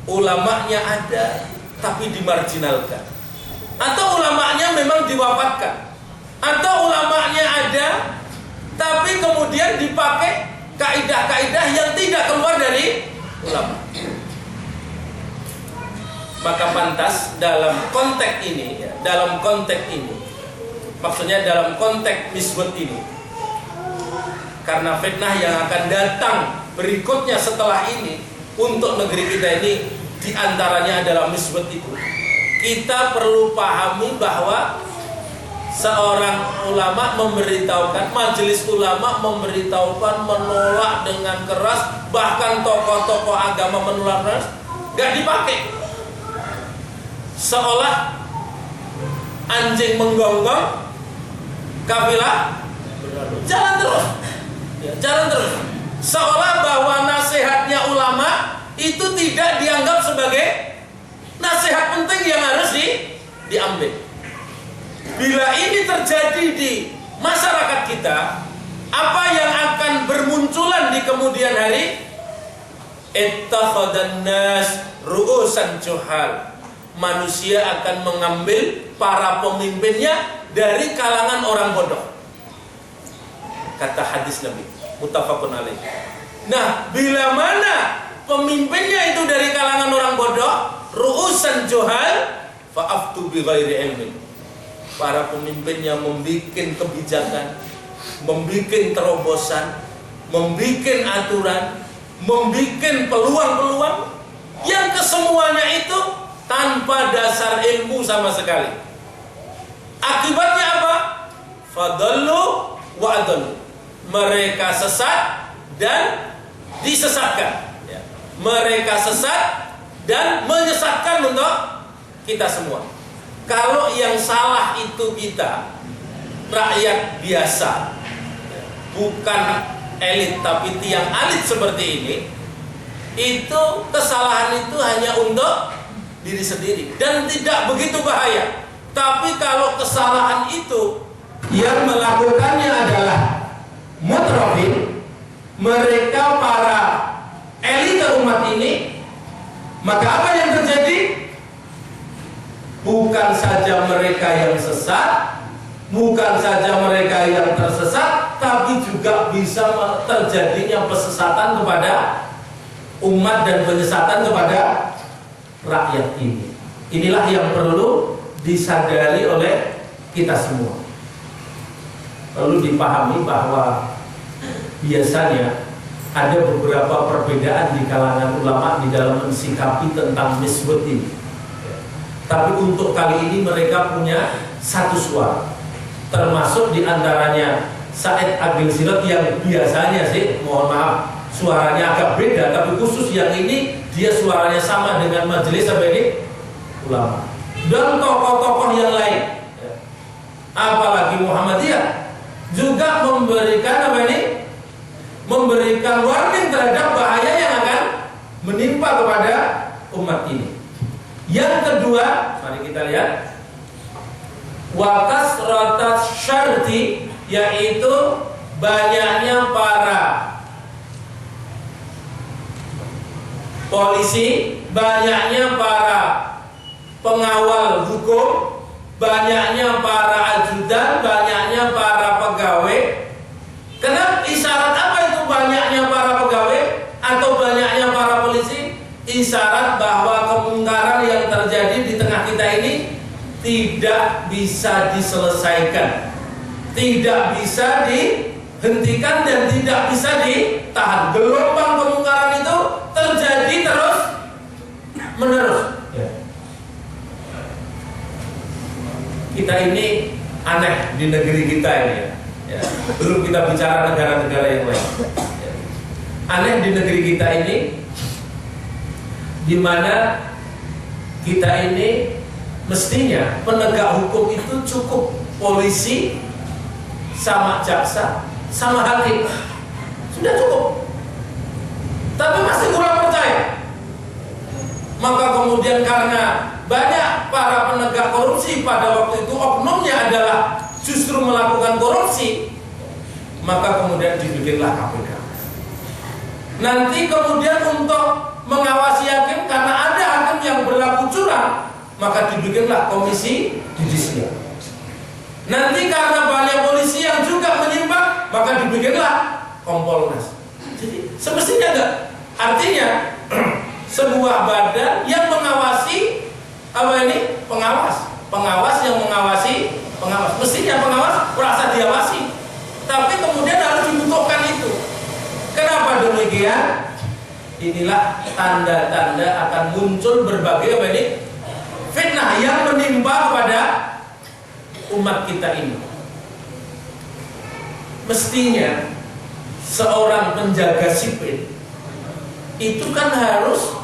Speaker 2: Ulamanya ada tapi dimarginalkan, atau ulamanya memang diwafatkan, atau ulamanya ada tapi kemudian dipakai kaidah-kaidah yang tidak keluar dari ulama. Maka pantas dalam konteks ini, maksudnya dalam konteks misbut ini, karena fitnah yang akan datang berikutnya setelah ini untuk negeri kita ini diantaranya adalah misbut itu. Kita perlu pahami bahwa seorang ulama memberitahukan, majelis ulama memberitahukan, menolak dengan keras, bahkan tokoh-tokoh agama menolak keras, gak dipakai. Seolah anjing menggonggong, kafilah jalan terus, jalan terus. Seolah bahwa nasihatnya ulama itu tidak dianggap sebagai nasihat penting yang harus diambil. Bila ini terjadi di masyarakat kita, apa yang akan bermunculan di kemudian hari? Ittakhadhan nas ru'usan juhal. Manusia akan mengambil para pemimpinnya dari kalangan orang bodoh. Kata hadis Nabi, muttafaqun alaih. Nah, bila mana pemimpinnya itu dari kalangan orang bodoh, ru'usan juhal, fa'aftu bi ghairi ilmin. Para pemimpinnya membuat kebijakan, membuat terobosan, membuat aturan, membuat peluang-peluang yang kesemuanya itu tanpa dasar ilmu sama sekali. Akibatnya apa? Fadallu wa adallu. Mereka sesat dan disesatkan. Mereka sesat dan menyesatkan untuk kita semua. Kalau yang salah itu kita, rakyat biasa, bukan elit tapi tiang alit seperti ini, itu kesalahan itu hanya untuk diri sendiri dan tidak begitu bahaya. Tapi kalau kesalahan itu yang melakukannya adalah mutrafin, mereka para elit umat ini, maka apa yang terjadi? Bukan saja mereka yang sesat, bukan saja mereka yang tersesat, tapi juga bisa terjadinya pesesatan kepada umat dan penyesatan kepada rakyat ini. Inilah yang perlu disadari oleh kita semua. Perlu dipahami bahwa biasanya ada beberapa perbedaan di kalangan ulama di dalam mensikapi tentang misbut ini. Tapi untuk kali ini mereka punya satu suara. Termasuk diantaranya Said Agil Sirot yang biasanya sih, mohon maaf, suaranya agak beda, tapi khusus yang ini dia suaranya sama dengan majelis ulama dan tokoh-tokoh yang lain, apalagi Muhammadiyah juga memberikan warning terhadap bahaya yang akan menimpa kepada umat ini. Yang kedua, mari kita lihat, wa kasratas syarti, yaitu banyaknya para polisi, banyaknya para pengawal hukum, banyaknya para ajudan, banyaknya para pegawai. Kenapa? Isyarat apa itu banyaknya para pegawai atau banyaknya para polisi? Isyarat bahwa kemungkaran yang terjadi di tengah kita ini tidak bisa diselesaikan, tidak bisa dihentikan dan tidak bisa ditahan. Gelombang kemungkaran itu terjadi terus menerus. Kita ini aneh di negeri kita ini, ya. Belum kita bicara negara-negara yang lain. Aneh di negeri kita ini, di mana kita ini mestinya penegak hukum itu cukup polisi sama jaksa sama hakim, sudah cukup. Tapi masih kurang percaya. Maka kemudian karena banyak para penegak korupsi pada waktu itu oknumnya adalah justru melakukan korupsi, maka kemudian dibikinlah KPK. Nanti kemudian untuk mengawasi hakim, karena ada hakim yang berlaku curang, maka dibikinlah komisi yudisial. Nanti karena banyak polisi yang juga menyimpang, maka dibikinlah Kompolnas. Jadi semestinya enggak. Artinya sebuah badan yang mengawasi pengawas yang mengawasi pengawas. Mestinya pengawas merasa diawasi, tapi kemudian harus dibutuhkan itu. Kenapa demikian? Inilah tanda-tanda akan muncul berbagai fitnah yang menimpa kepada umat kita ini. Mestinya seorang penjaga sipil itu kan harus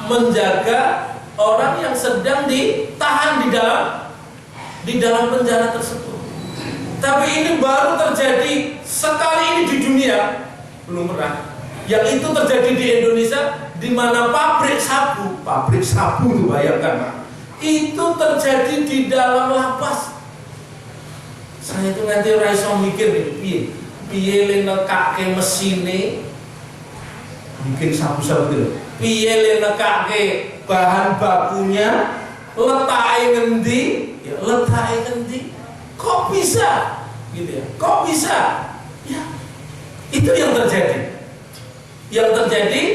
Speaker 2: menjaga orang yang sedang ditahan di dalam penjara tersebut. Tapi ini baru terjadi sekali ini di dunia, belum pernah. Yang itu terjadi di Indonesia, di mana pabrik sabu itu bayangkan, Pak, itu terjadi di dalam lapas. Saya itu nanti raiso mikir nih, piye nekake mesine bikin sabu-sabu itu, piye nekake bahan bakunya, letake ngendi, kok bisa gitu ya, kok bisa ya, itu yang terjadi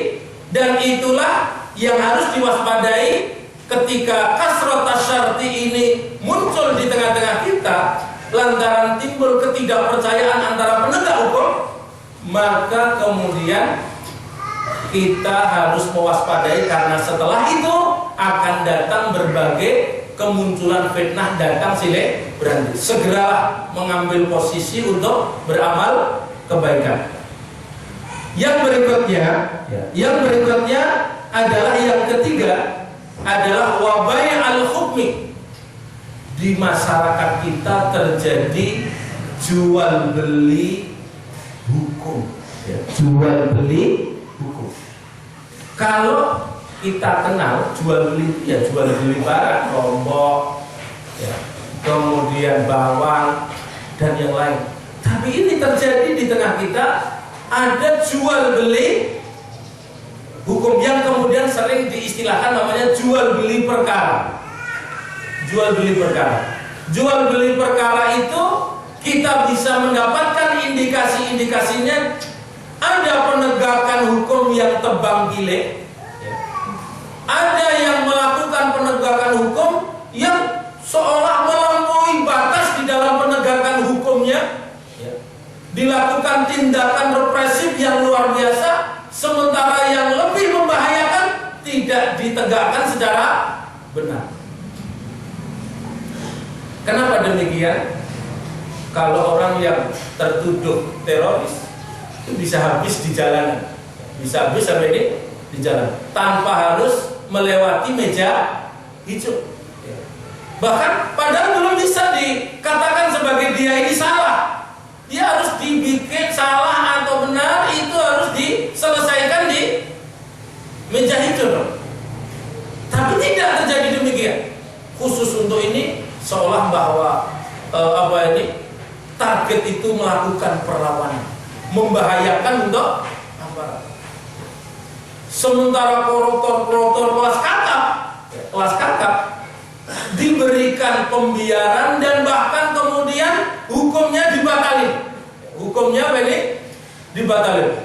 Speaker 2: dan itulah yang harus diwaspadai ketika kasrot syarti ini muncul di tengah-tengah kita lantaran timbul ketidakpercayaan antara penegak hukum, maka kemudian kita harus mewaspadai karena setelah itu akan datang berbagai kemunculan fitnah, datang silih berhenti. Segeralah mengambil posisi untuk beramal kebaikan. Yang berikutnya adalah yang ketiga adalah wabai al-hukmi. Di masyarakat kita terjadi jual beli hukum, jual beli hukum. Kalau kita kenal jual beli itu ya jual beli barang, lombok, ya, kemudian bawang dan yang lain. Tapi ini terjadi di tengah kita, ada jual beli hukum yang kemudian sering diistilahkan namanya jual beli perkara. Jual beli perkara. Jual beli perkara itu kita bisa mendapatkan indikasi-indikasinya. Ada penegakan hukum yang tebang pilih, ada yang melakukan penegakan hukum yang seolah melampaui batas di dalam penegakan hukumnya, dilakukan tindakan represif yang luar biasa, sementara yang lebih membahayakan tidak ditegakkan secara benar. Kenapa demikian? Kalau orang yang tertuduh teroris itu bisa habis di jalanan, bisa habis sampai di jalan tanpa harus melewati meja hijau. Bahkan padahal belum bisa dikatakan sebagai dia ini salah. Dia harus dibikin salah atau benar itu harus diselesaikan di meja hijau. Tapi tidak terjadi demikian. Khusus untuk ini seolah bahwa target itu melakukan perlawanan, membahayakan untuk aparat. Sementara koruptor kelas kakap diberikan pembiaran dan bahkan kemudian hukumnya dibatalin.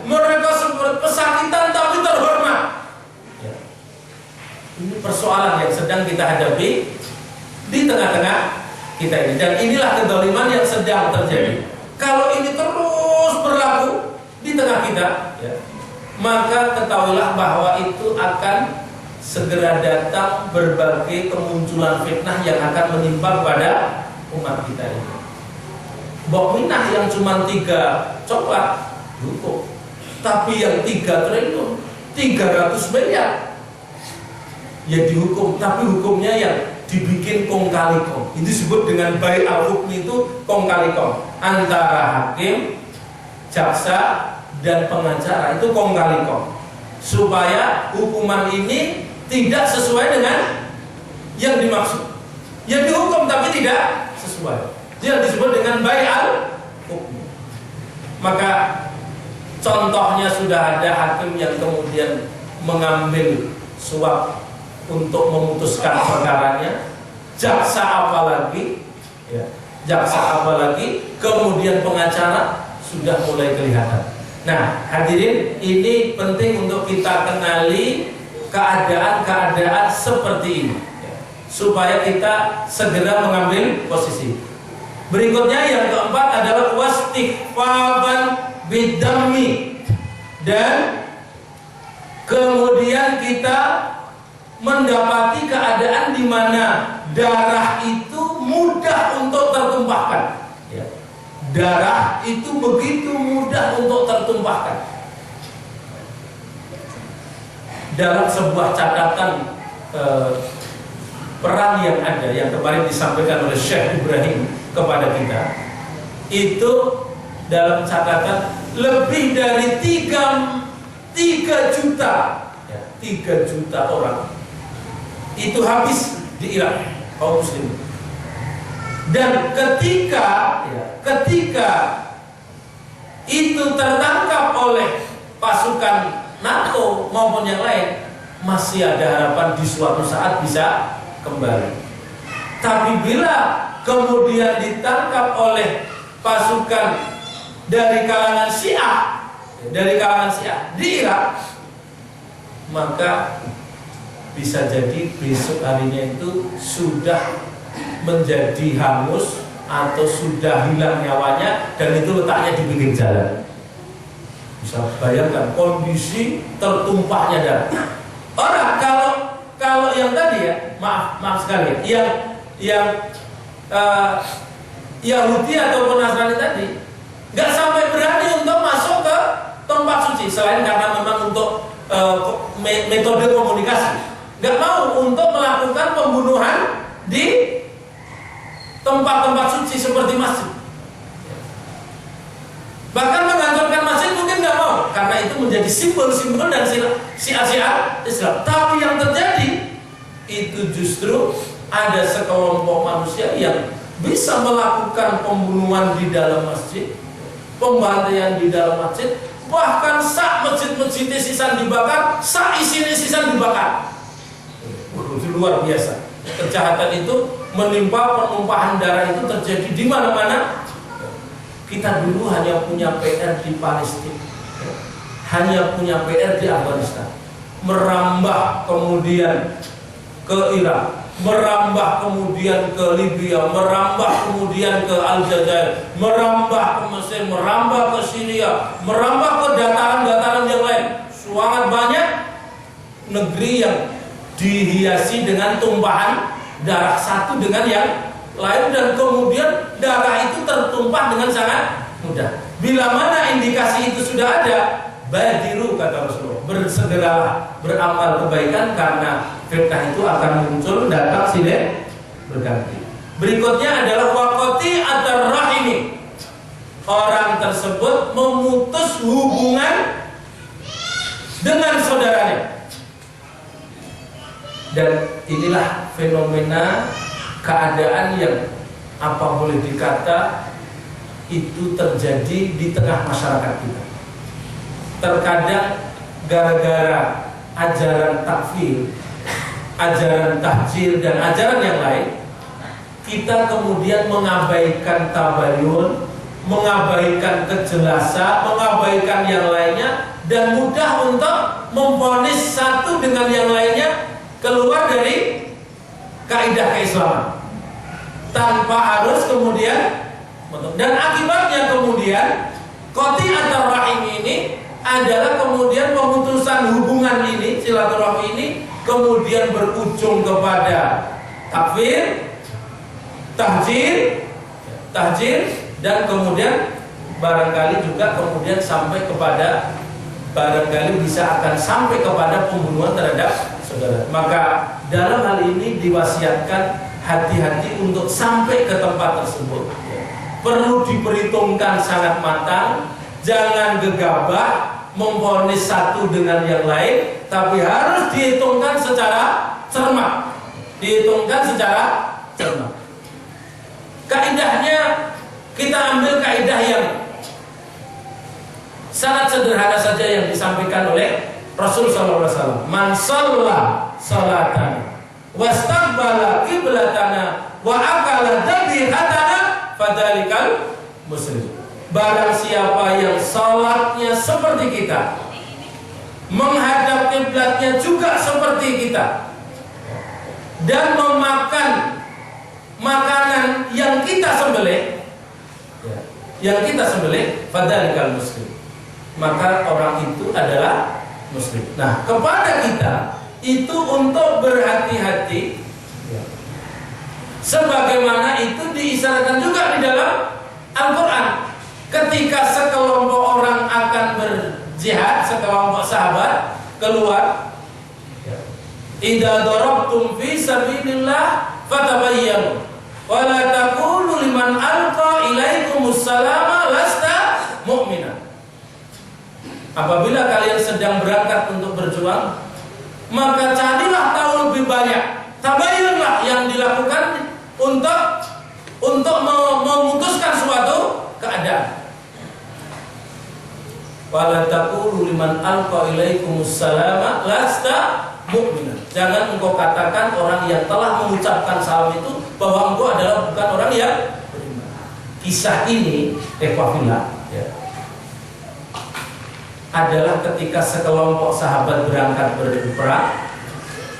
Speaker 2: Mereka seperti pesakitan tapi terhormat. Ini persoalan yang sedang kita hadapi di tengah-tengah kita ini, dan inilah kezaliman yang sedang terjadi. Kalau ini terus berlaku di tengah kita, maka ketahuilah bahwa itu akan segera datang berbagai kemunculan fitnah yang akan menimpa pada umat kita ini. Bokminah yang cuma 3 coklat cukup, tapi yang 3 triliun 300 miliar ya dihukum, tapi hukumnya yang dibikin kong kali kong. Itu disebut dengan bai al-hukmi, itu kong kali kong antara hakim, jaksa dan pengacara itu kong kali kong, supaya hukuman ini tidak sesuai dengan yang dimaksud. Yang dihukum tapi tidak sesuai. Dia disebut dengan bai'al hukum. Maka contohnya sudah ada hakim yang kemudian mengambil suap untuk memutuskan perkaranya, jaksa apalagi, ya, jaksa apalagi, kemudian pengacara sudah mulai kelihatan. Nah, hadirin, ini penting untuk kita kenali keadaan-keadaan seperti ini, ya, supaya kita segera mengambil posisi. Berikutnya yang keempat adalah wastighfaban bidammi, dan kemudian kita mendapati keadaan di mana darah itu mudah untuk tertumpahkan. Ya. Darah itu begitu mudah untuk tertumpahkan. Dalam sebuah catatan perang yang ada, yang kemarin disampaikan oleh Syekh Ibrahim kepada kita, itu dalam catatan lebih dari 3 juta, ya, 3 juta orang itu habis di Irak, kaum muslim. Dan ketika itu tertangkap oleh pasukan NATO maupun yang lain, masih ada harapan di suatu saat bisa kembali. Tapi bila kemudian ditangkap oleh pasukan dari kalangan Syiah di Irak, maka bisa jadi besok harinya itu sudah menjadi hangus atau sudah hilang nyawanya, dan itu letaknya di pinggir jalan. Bisa bayangkan kondisi tertumpahnya darah. Orang kalau yang tadi, ya, maaf sekali, yang Yahudi ataupun Nasrani tadi nggak sampai berani untuk masuk ke tempat suci, selain karena memang untuk metode komunikasi, nggak mau untuk melakukan pembunuhan di tempat-tempat suci seperti masjid. Bahkan menghancurkan masjid mungkin nggak mau, karena itu menjadi simbol-simbol dan syiar Islam. Tapi yang terjadi itu justru ada sekelompok manusia yang bisa melakukan pembunuhan di dalam masjid, pembantaian di dalam masjid, bahkan sak masjid-masjid sisan dibakar, sak isine sisan dibakar. Itu luar biasa. Kejahatan itu menimpa, penumpahan darah itu terjadi di mana-mana. Kita dulu hanya punya PR di Palestina, hanya punya PR di Afghanistan, merambah kemudian ke Irak, merambah kemudian ke Libya, merambah kemudian ke Aljazair, merambah ke Mesir, merambah ke Syria, merambah ke dataran-dataran yang lain. Sangat banyak negeri yang dihiasi dengan tumpahan darah satu dengan yang lain, dan kemudian darah itu tertumpah dengan sangat mudah. Bila mana indikasi itu sudah ada, badiru, kata Rasulullah, bersegeralah beramal kebaikan, karena fitnah itu akan muncul, datang silih berganti. Berikutnya adalah waqati at-rahimi. Orang tersebut memutus hubungan dengan saudaranya. Dan inilah fenomena keadaan yang apa boleh dikata itu terjadi di tengah masyarakat kita. Terkadang gara-gara ajaran takfir, ajaran tahjir, dan ajaran yang lain, kita kemudian mengabaikan tabayun, mengabaikan kejelasan, mengabaikan yang lainnya, dan mudah untuk memvonis satu dengan yang lainnya keluar dari kaidah keislaman tanpa harus kemudian, dan akibatnya kemudian qati'atur rahim ini adalah kemudian pemutusan hubungan ini, silaturahmi ini kemudian berujung kepada takfir, tahjir, dan kemudian barangkali juga kemudian sampai kepada, barangkali bisa akan sampai kepada pembunuhan terhadap saudara. Maka dalam hal ini diwasiatkan hati-hati untuk sampai ke tempat tersebut. Perlu diperhitungkan sangat matang. Jangan gegabah memvonis satu dengan yang lain, tapi harus dihitungkan secara cermat. Kaidahnya kita ambil kaidah yang sangat sederhana saja yang disampaikan oleh Rasul sallallahu alaihi wasallam. Man shalla salatan wastaqbala qiblatana wa akala dhabihatana fadzalikal muslim. Barang siapa yang salatnya seperti kita, menghadap kiblatnya juga seperti kita, dan memakan makanan yang kita sembelih, fadzalikal muslim, maka orang itu adalah muslim. Nah, kepada kita itu untuk berhati-hati, sebagaimana itu diisyaratkan juga di dalam Al-Quran. Ketika sekelompok orang akan berjihad, sekelompok sahabat keluar, idza darabtum fi sabilillah fatabayyanu wa la taqulu liman alqa ilaikumus salama lasta mu'mina. Apabila kalian sedang berangkat untuk berjuang, maka carilah tahu lebih banyak, tabayyunlah yang dilakukan untuk memutuskan suatu keadaan. Wala taqulu liman alqa ilaikumus salama lasta mu'mina. Jangan engkau katakan orang yang telah mengucapkan salam itu bahwa engkau adalah bukan orang yang beriman. Kisah ini adalah ketika sekelompok sahabat berangkat berperang,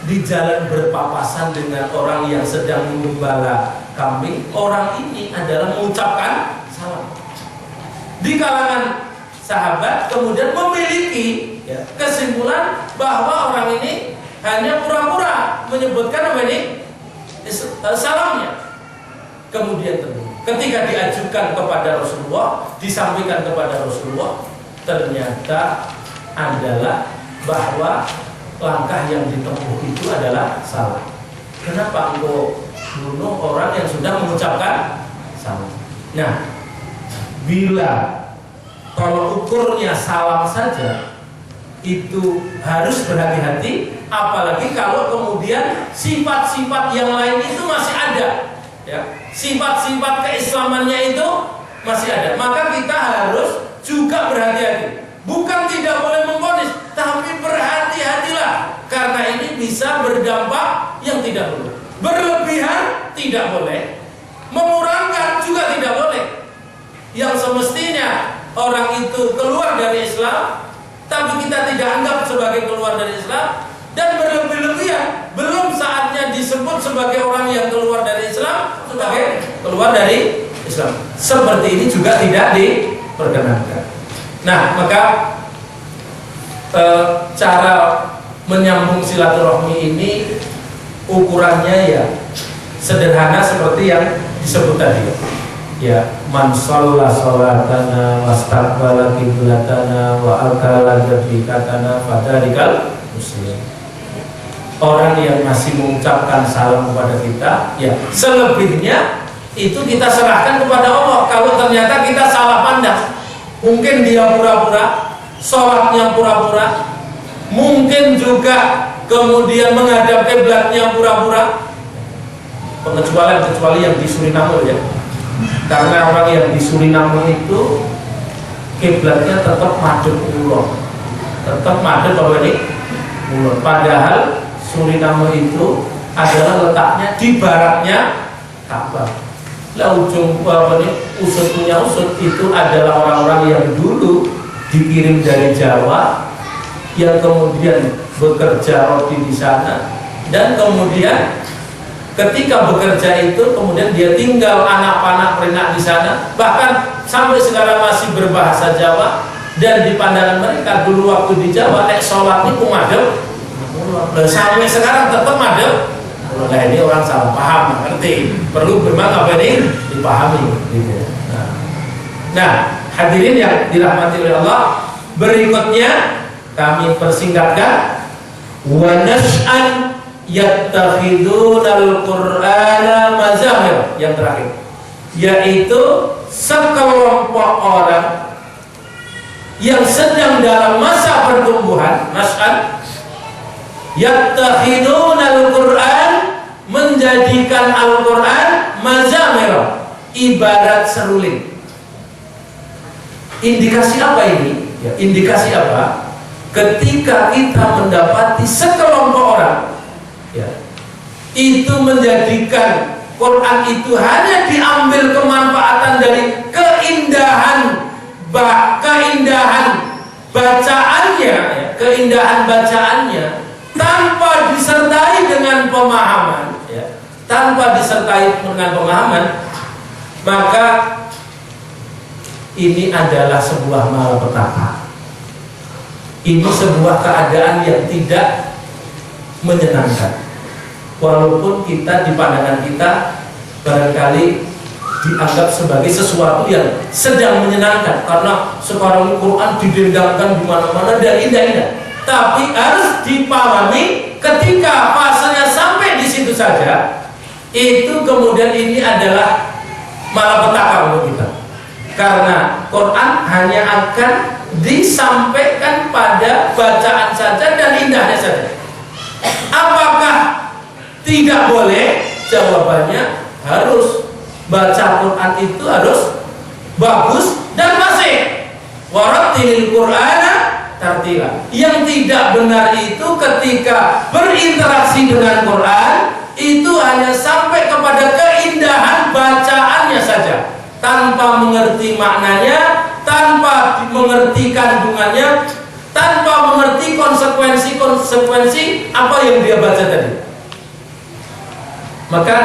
Speaker 2: di jalan berpapasan dengan orang yang sedang mengembala kambing. Orang ini adalah mengucapkan salam. Di kalangan sahabat kemudian memiliki kesimpulan bahwa orang ini hanya pura-pura menyebutkan apa ini salamnya. Kemudian ketika diajukan kepada Rasulullah, disampaikan kepada Rasulullah, ternyata adalah bahwa langkah yang ditempuh itu adalah salah. Kenapa engkau bunuh orang yang sudah mengucapkan salam? Nah, bila kalau ukurnya salam saja itu harus berhati-hati, apalagi kalau kemudian sifat-sifat yang lain itu masih ada, sifat-sifat keislamannya itu masih ada, maka kita harus juga berhati-hati. Bukan tidak boleh memvonis, tapi berhati-hatilah, karena ini bisa berdampak yang tidak boleh. Berlebihan tidak boleh, mengurangkan juga tidak boleh. Yang semestinya orang itu keluar dari Islam, tapi kita tidak anggap sebagai keluar dari Islam, dan berlebih-lebihan, belum saatnya disebut sebagai orang yang keluar dari Islam, sebagai keluar dari Islam. Seperti ini juga tidak diperkenankan. Nah, maka cara menyambung silaturahmi ini ukurannya ya sederhana seperti yang disebut tadi. Ya, man shalla salatana wastaqbala qiblatana wa akala dzikratana fadzalikal muslim. Orang yang masih mengucapkan salam kepada kita, ya selebihnya itu kita serahkan kepada Allah. Kalau ternyata kita salah pandang, mungkin dia pura-pura, sholatnya pura-pura, mungkin juga kemudian menghadap kiblatnya pura-pura. Kecuali yang di Suriname ya. Karena orang yang di Suriname itu kiblatnya tetap madhep kulon. Tetap madhep apa ini? Kulon. Padahal Suriname itu adalah letaknya di baratnya Ka'bah. Lah ujung usut punya usut itu adalah orang-orang yang dulu dikirim dari Jawa, yang kemudian bekerja roti di sana, dan kemudian ketika bekerja itu kemudian dia tinggal anak-anak perinak di sana, bahkan sampai sekarang masih berbahasa Jawa, dan di pandangan mereka dulu waktu di Jawa sholat itu madhep, sampai sekarang tetap madhep. Nah, ini orang salah paham, ngerti, perlu memang apa ini dipahami gitu. Nah, hadirin yang dirahmati oleh Allah, berikutnya kami persingkatkan, wa nas'an yattakhidunal qur'ana mazahir, yang terakhir, yaitu sekelompok orang yang sedang dalam masa pertumbuhan, nas'an, yattakhidunal Qur'an, menjadikan Al-Qur'an mazamira, ibarat seruling. Indikasi apa ini? Ya, indikasi apa? Ketika kita mendapati sekelompok orang, ya, itu menjadikan Quran itu hanya diambil kemanfaatan dari keindahan bacaannya, ya, keindahan bacaannya, tanpa disertai dengan pemahaman, ya, tanpa disertai dengan pemahaman, maka ini adalah sebuah malapetaka. Ini sebuah keadaan yang tidak menyenangkan. Walaupun kita di pandangan kita barangkali dianggap sebagai sesuatu yang sedang menyenangkan, karena sekarang Quran didendangkan di mana-mana dan indah-indah. Tapi harus dipahami ketika fasenya sampai di situ saja, itu kemudian ini adalah malapetaka untuk kita. Karena Quran hanya akan disampaikan pada bacaan saja dan indahnya saja. Apakah tidak boleh? Jawabannya harus. Baca Quran itu harus bagus dan fasih. Warattilil Qur'ana tartila. Yang tidak benar itu ketika berinteraksi dengan Quran itu hanya sampai kepada keindahan bacaannya saja, tanpa mengerti maknanya, tanpa mengerti kandungannya, tanpa mengerti konsekuensi apa yang dia baca tadi. Maka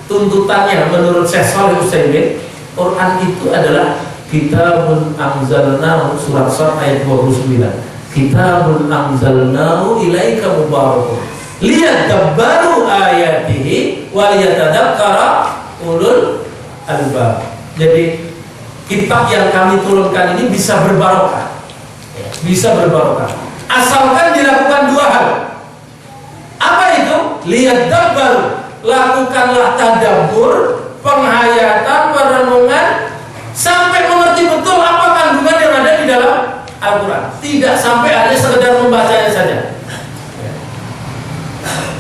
Speaker 2: tuntutannya menurut Syekh Shalih Utsaimin, Quran itu adalah kitabun anzalnahu, surat Shad ayat 29. Kitabun anzalnahu ilaika mubarakun liyadabbaru ayatihi wa liyatadzakkara ulul albab. Jadi kitab yang kami turunkan ini bisa berbarokah, bisa berbarokah asalkan dilakukan dua hal. Apa itu? Liyadabbaru, lakukanlah tadabbur, penghayatan, perenungan sampai mengerti betul apa kandungan yang ada di dalam Al-Quran. Tidak sampai hanya sekedar membacanya saja,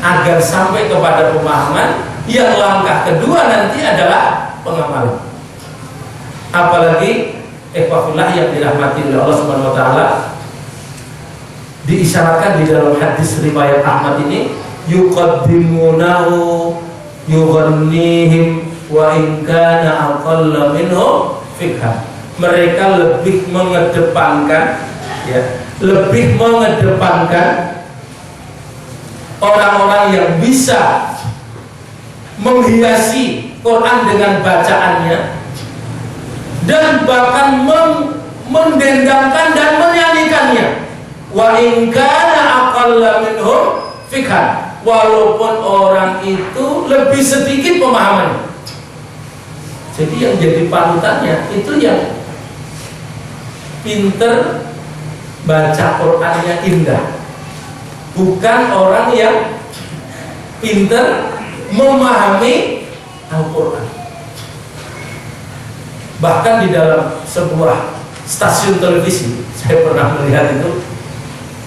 Speaker 2: agar sampai kepada pemahaman. Yang langkah kedua nanti adalah pengamalan. Apalagi ikhwafillah yang dirahmati oleh Allah Subhanahu wa taala, diisyaratkan di dalam hadis riwayat Ahmad ini, yuqaddimunahu yughannihim wa in kana aqalla minhu fikha. Mereka lebih mengedepankan, ya, lebih mengedepankan orang-orang yang bisa menghiasi Quran dengan bacaannya dan bahkan mendendangkan dan menyanyikannya. Wa in kana aqalla minhu fikha, walaupun orang itu lebih sedikit pemahamannya. Jadi yang jadi panutannya itu yang pinter baca Qurannya indah, bukan orang yang pinter memahami Al-Quran. Bahkan di dalam sebuah stasiun televisi saya pernah melihat itu,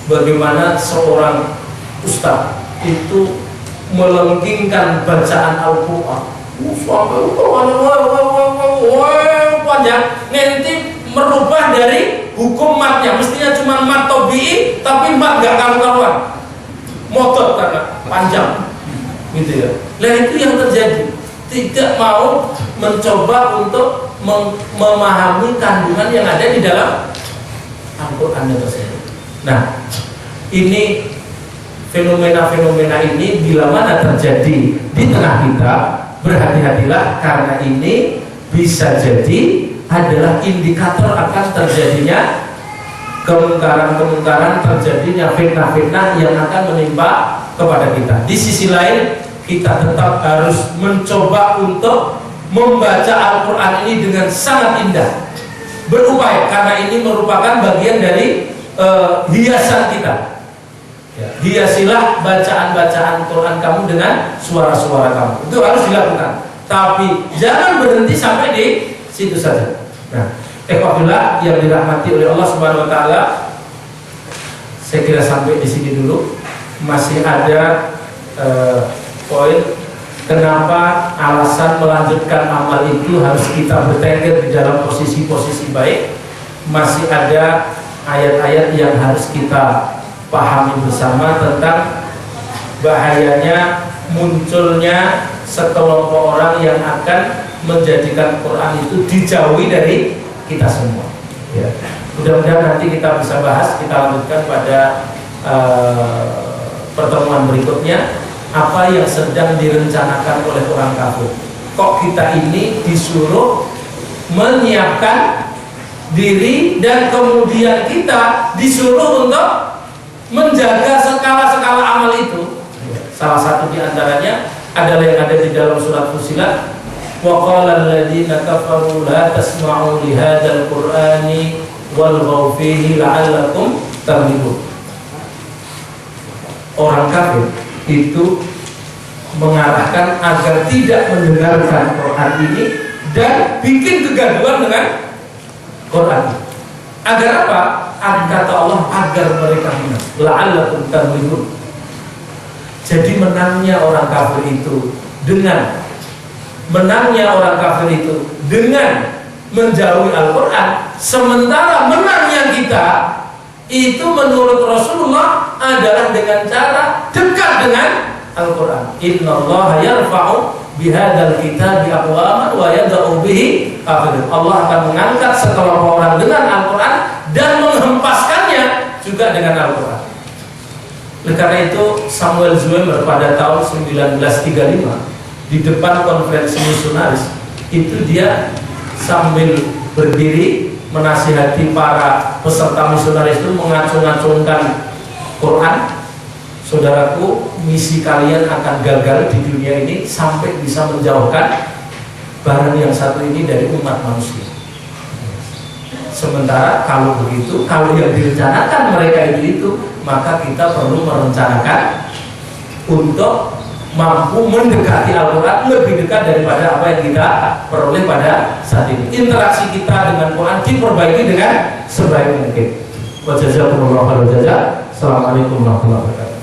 Speaker 2: bagaimana seorang ustaz itu melengkingkan bacaan Al-Quran panjang, nanti merubah dari hukum matnya. Mestinya cuma mat tobi'i, tapi mat gak karu-karuan, motot karena panjang gitu ya. Nah itu yang terjadi, tidak mau mencoba untuk memahami kandungan yang ada di dalam Al-Quran tersebut. Nah ini fenomena-fenomena ini bila mana terjadi di tengah kita, berhati-hatilah, karena ini bisa jadi adalah indikator akan terjadinya kemungkaran-kemungkaran, terjadinya fitnah-fitnah yang akan menimpa kepada kita. Di sisi lain, kita tetap harus mencoba untuk membaca Al-Quran ini dengan sangat indah, berupaya, karena ini merupakan bagian dari hiasan kita. Ya, hiasilah bacaan-bacaan Quran kamu dengan suara-suara kamu. Itu harus dilakukan. Tapi jangan berhenti sampai di situ saja. Nah, Ikhwafillah yang dirahmati oleh Allah Subhanahu wa taala, saya kira sampai di sini dulu. Masih ada poin kenapa alasan melanjutkan amal itu harus kita bertengger di dalam posisi-posisi baik. Masih ada ayat-ayat yang harus kita pahami bersama tentang bahayanya munculnya sekelompok orang yang akan menjadikan Quran itu dijauhi dari kita semua. Ya. Mudah-mudahan nanti kita bisa bahas, kita lanjutkan pada pertemuan berikutnya apa yang sedang direncanakan oleh orang kafir. Kok kita ini disuruh menyiapkan diri dan kemudian kita disuruh untuk menjaga skala-skala amal itu. Salah satu di antaranya adalah yang ada di dalam surat Fussilat. Wa qala alladziina kafaru la tasma'u li hadzal qur'ani walghaw fihi la'allakum taghlibun. Orang kafir itu mengarahkan agar tidak mendengarkan Quran ini dan bikin kegaduhan dengan Quran. Agar apa? Kata Allah, agar mereka menang. La'allakum taghlibun. Jadi menangnya orang kafir itu dengan menjauhi Al-Quran, sementara menangnya kita itu menurut Rasulullah adalah dengan cara dekat dengan Al-Quran. Innallaha yarfa'u bihadzal kitabi aqwaman wa yad'u bihi akharin. Allah akan mengangkat sekelompok orang dengan Al-Quran dan menghempaskannya juga dengan Al-Quran. Oleh karena itu Samuel Zwemer pada tahun 1935 di depan konferensi misionaris itu dia sambil berdiri menasihati para peserta misionaris itu mengacung-acungkan Quran. Saudaraku, misi kalian akan gagal di dunia ini sampai bisa menjauhkan barang yang satu ini dari umat manusia. Sementara kalau begitu, kalau yang direncanakan mereka itu, maka kita perlu merencanakan untuk mampu mendekati Al-Quran lebih dekat daripada apa yang kita peroleh pada saat ini. Interaksi kita dengan Quran diperbaiki dengan sebaik mungkin. Wa jazakumullahu khairan jazaa. Assalamualaikum warahmatullahi wabarakatuh.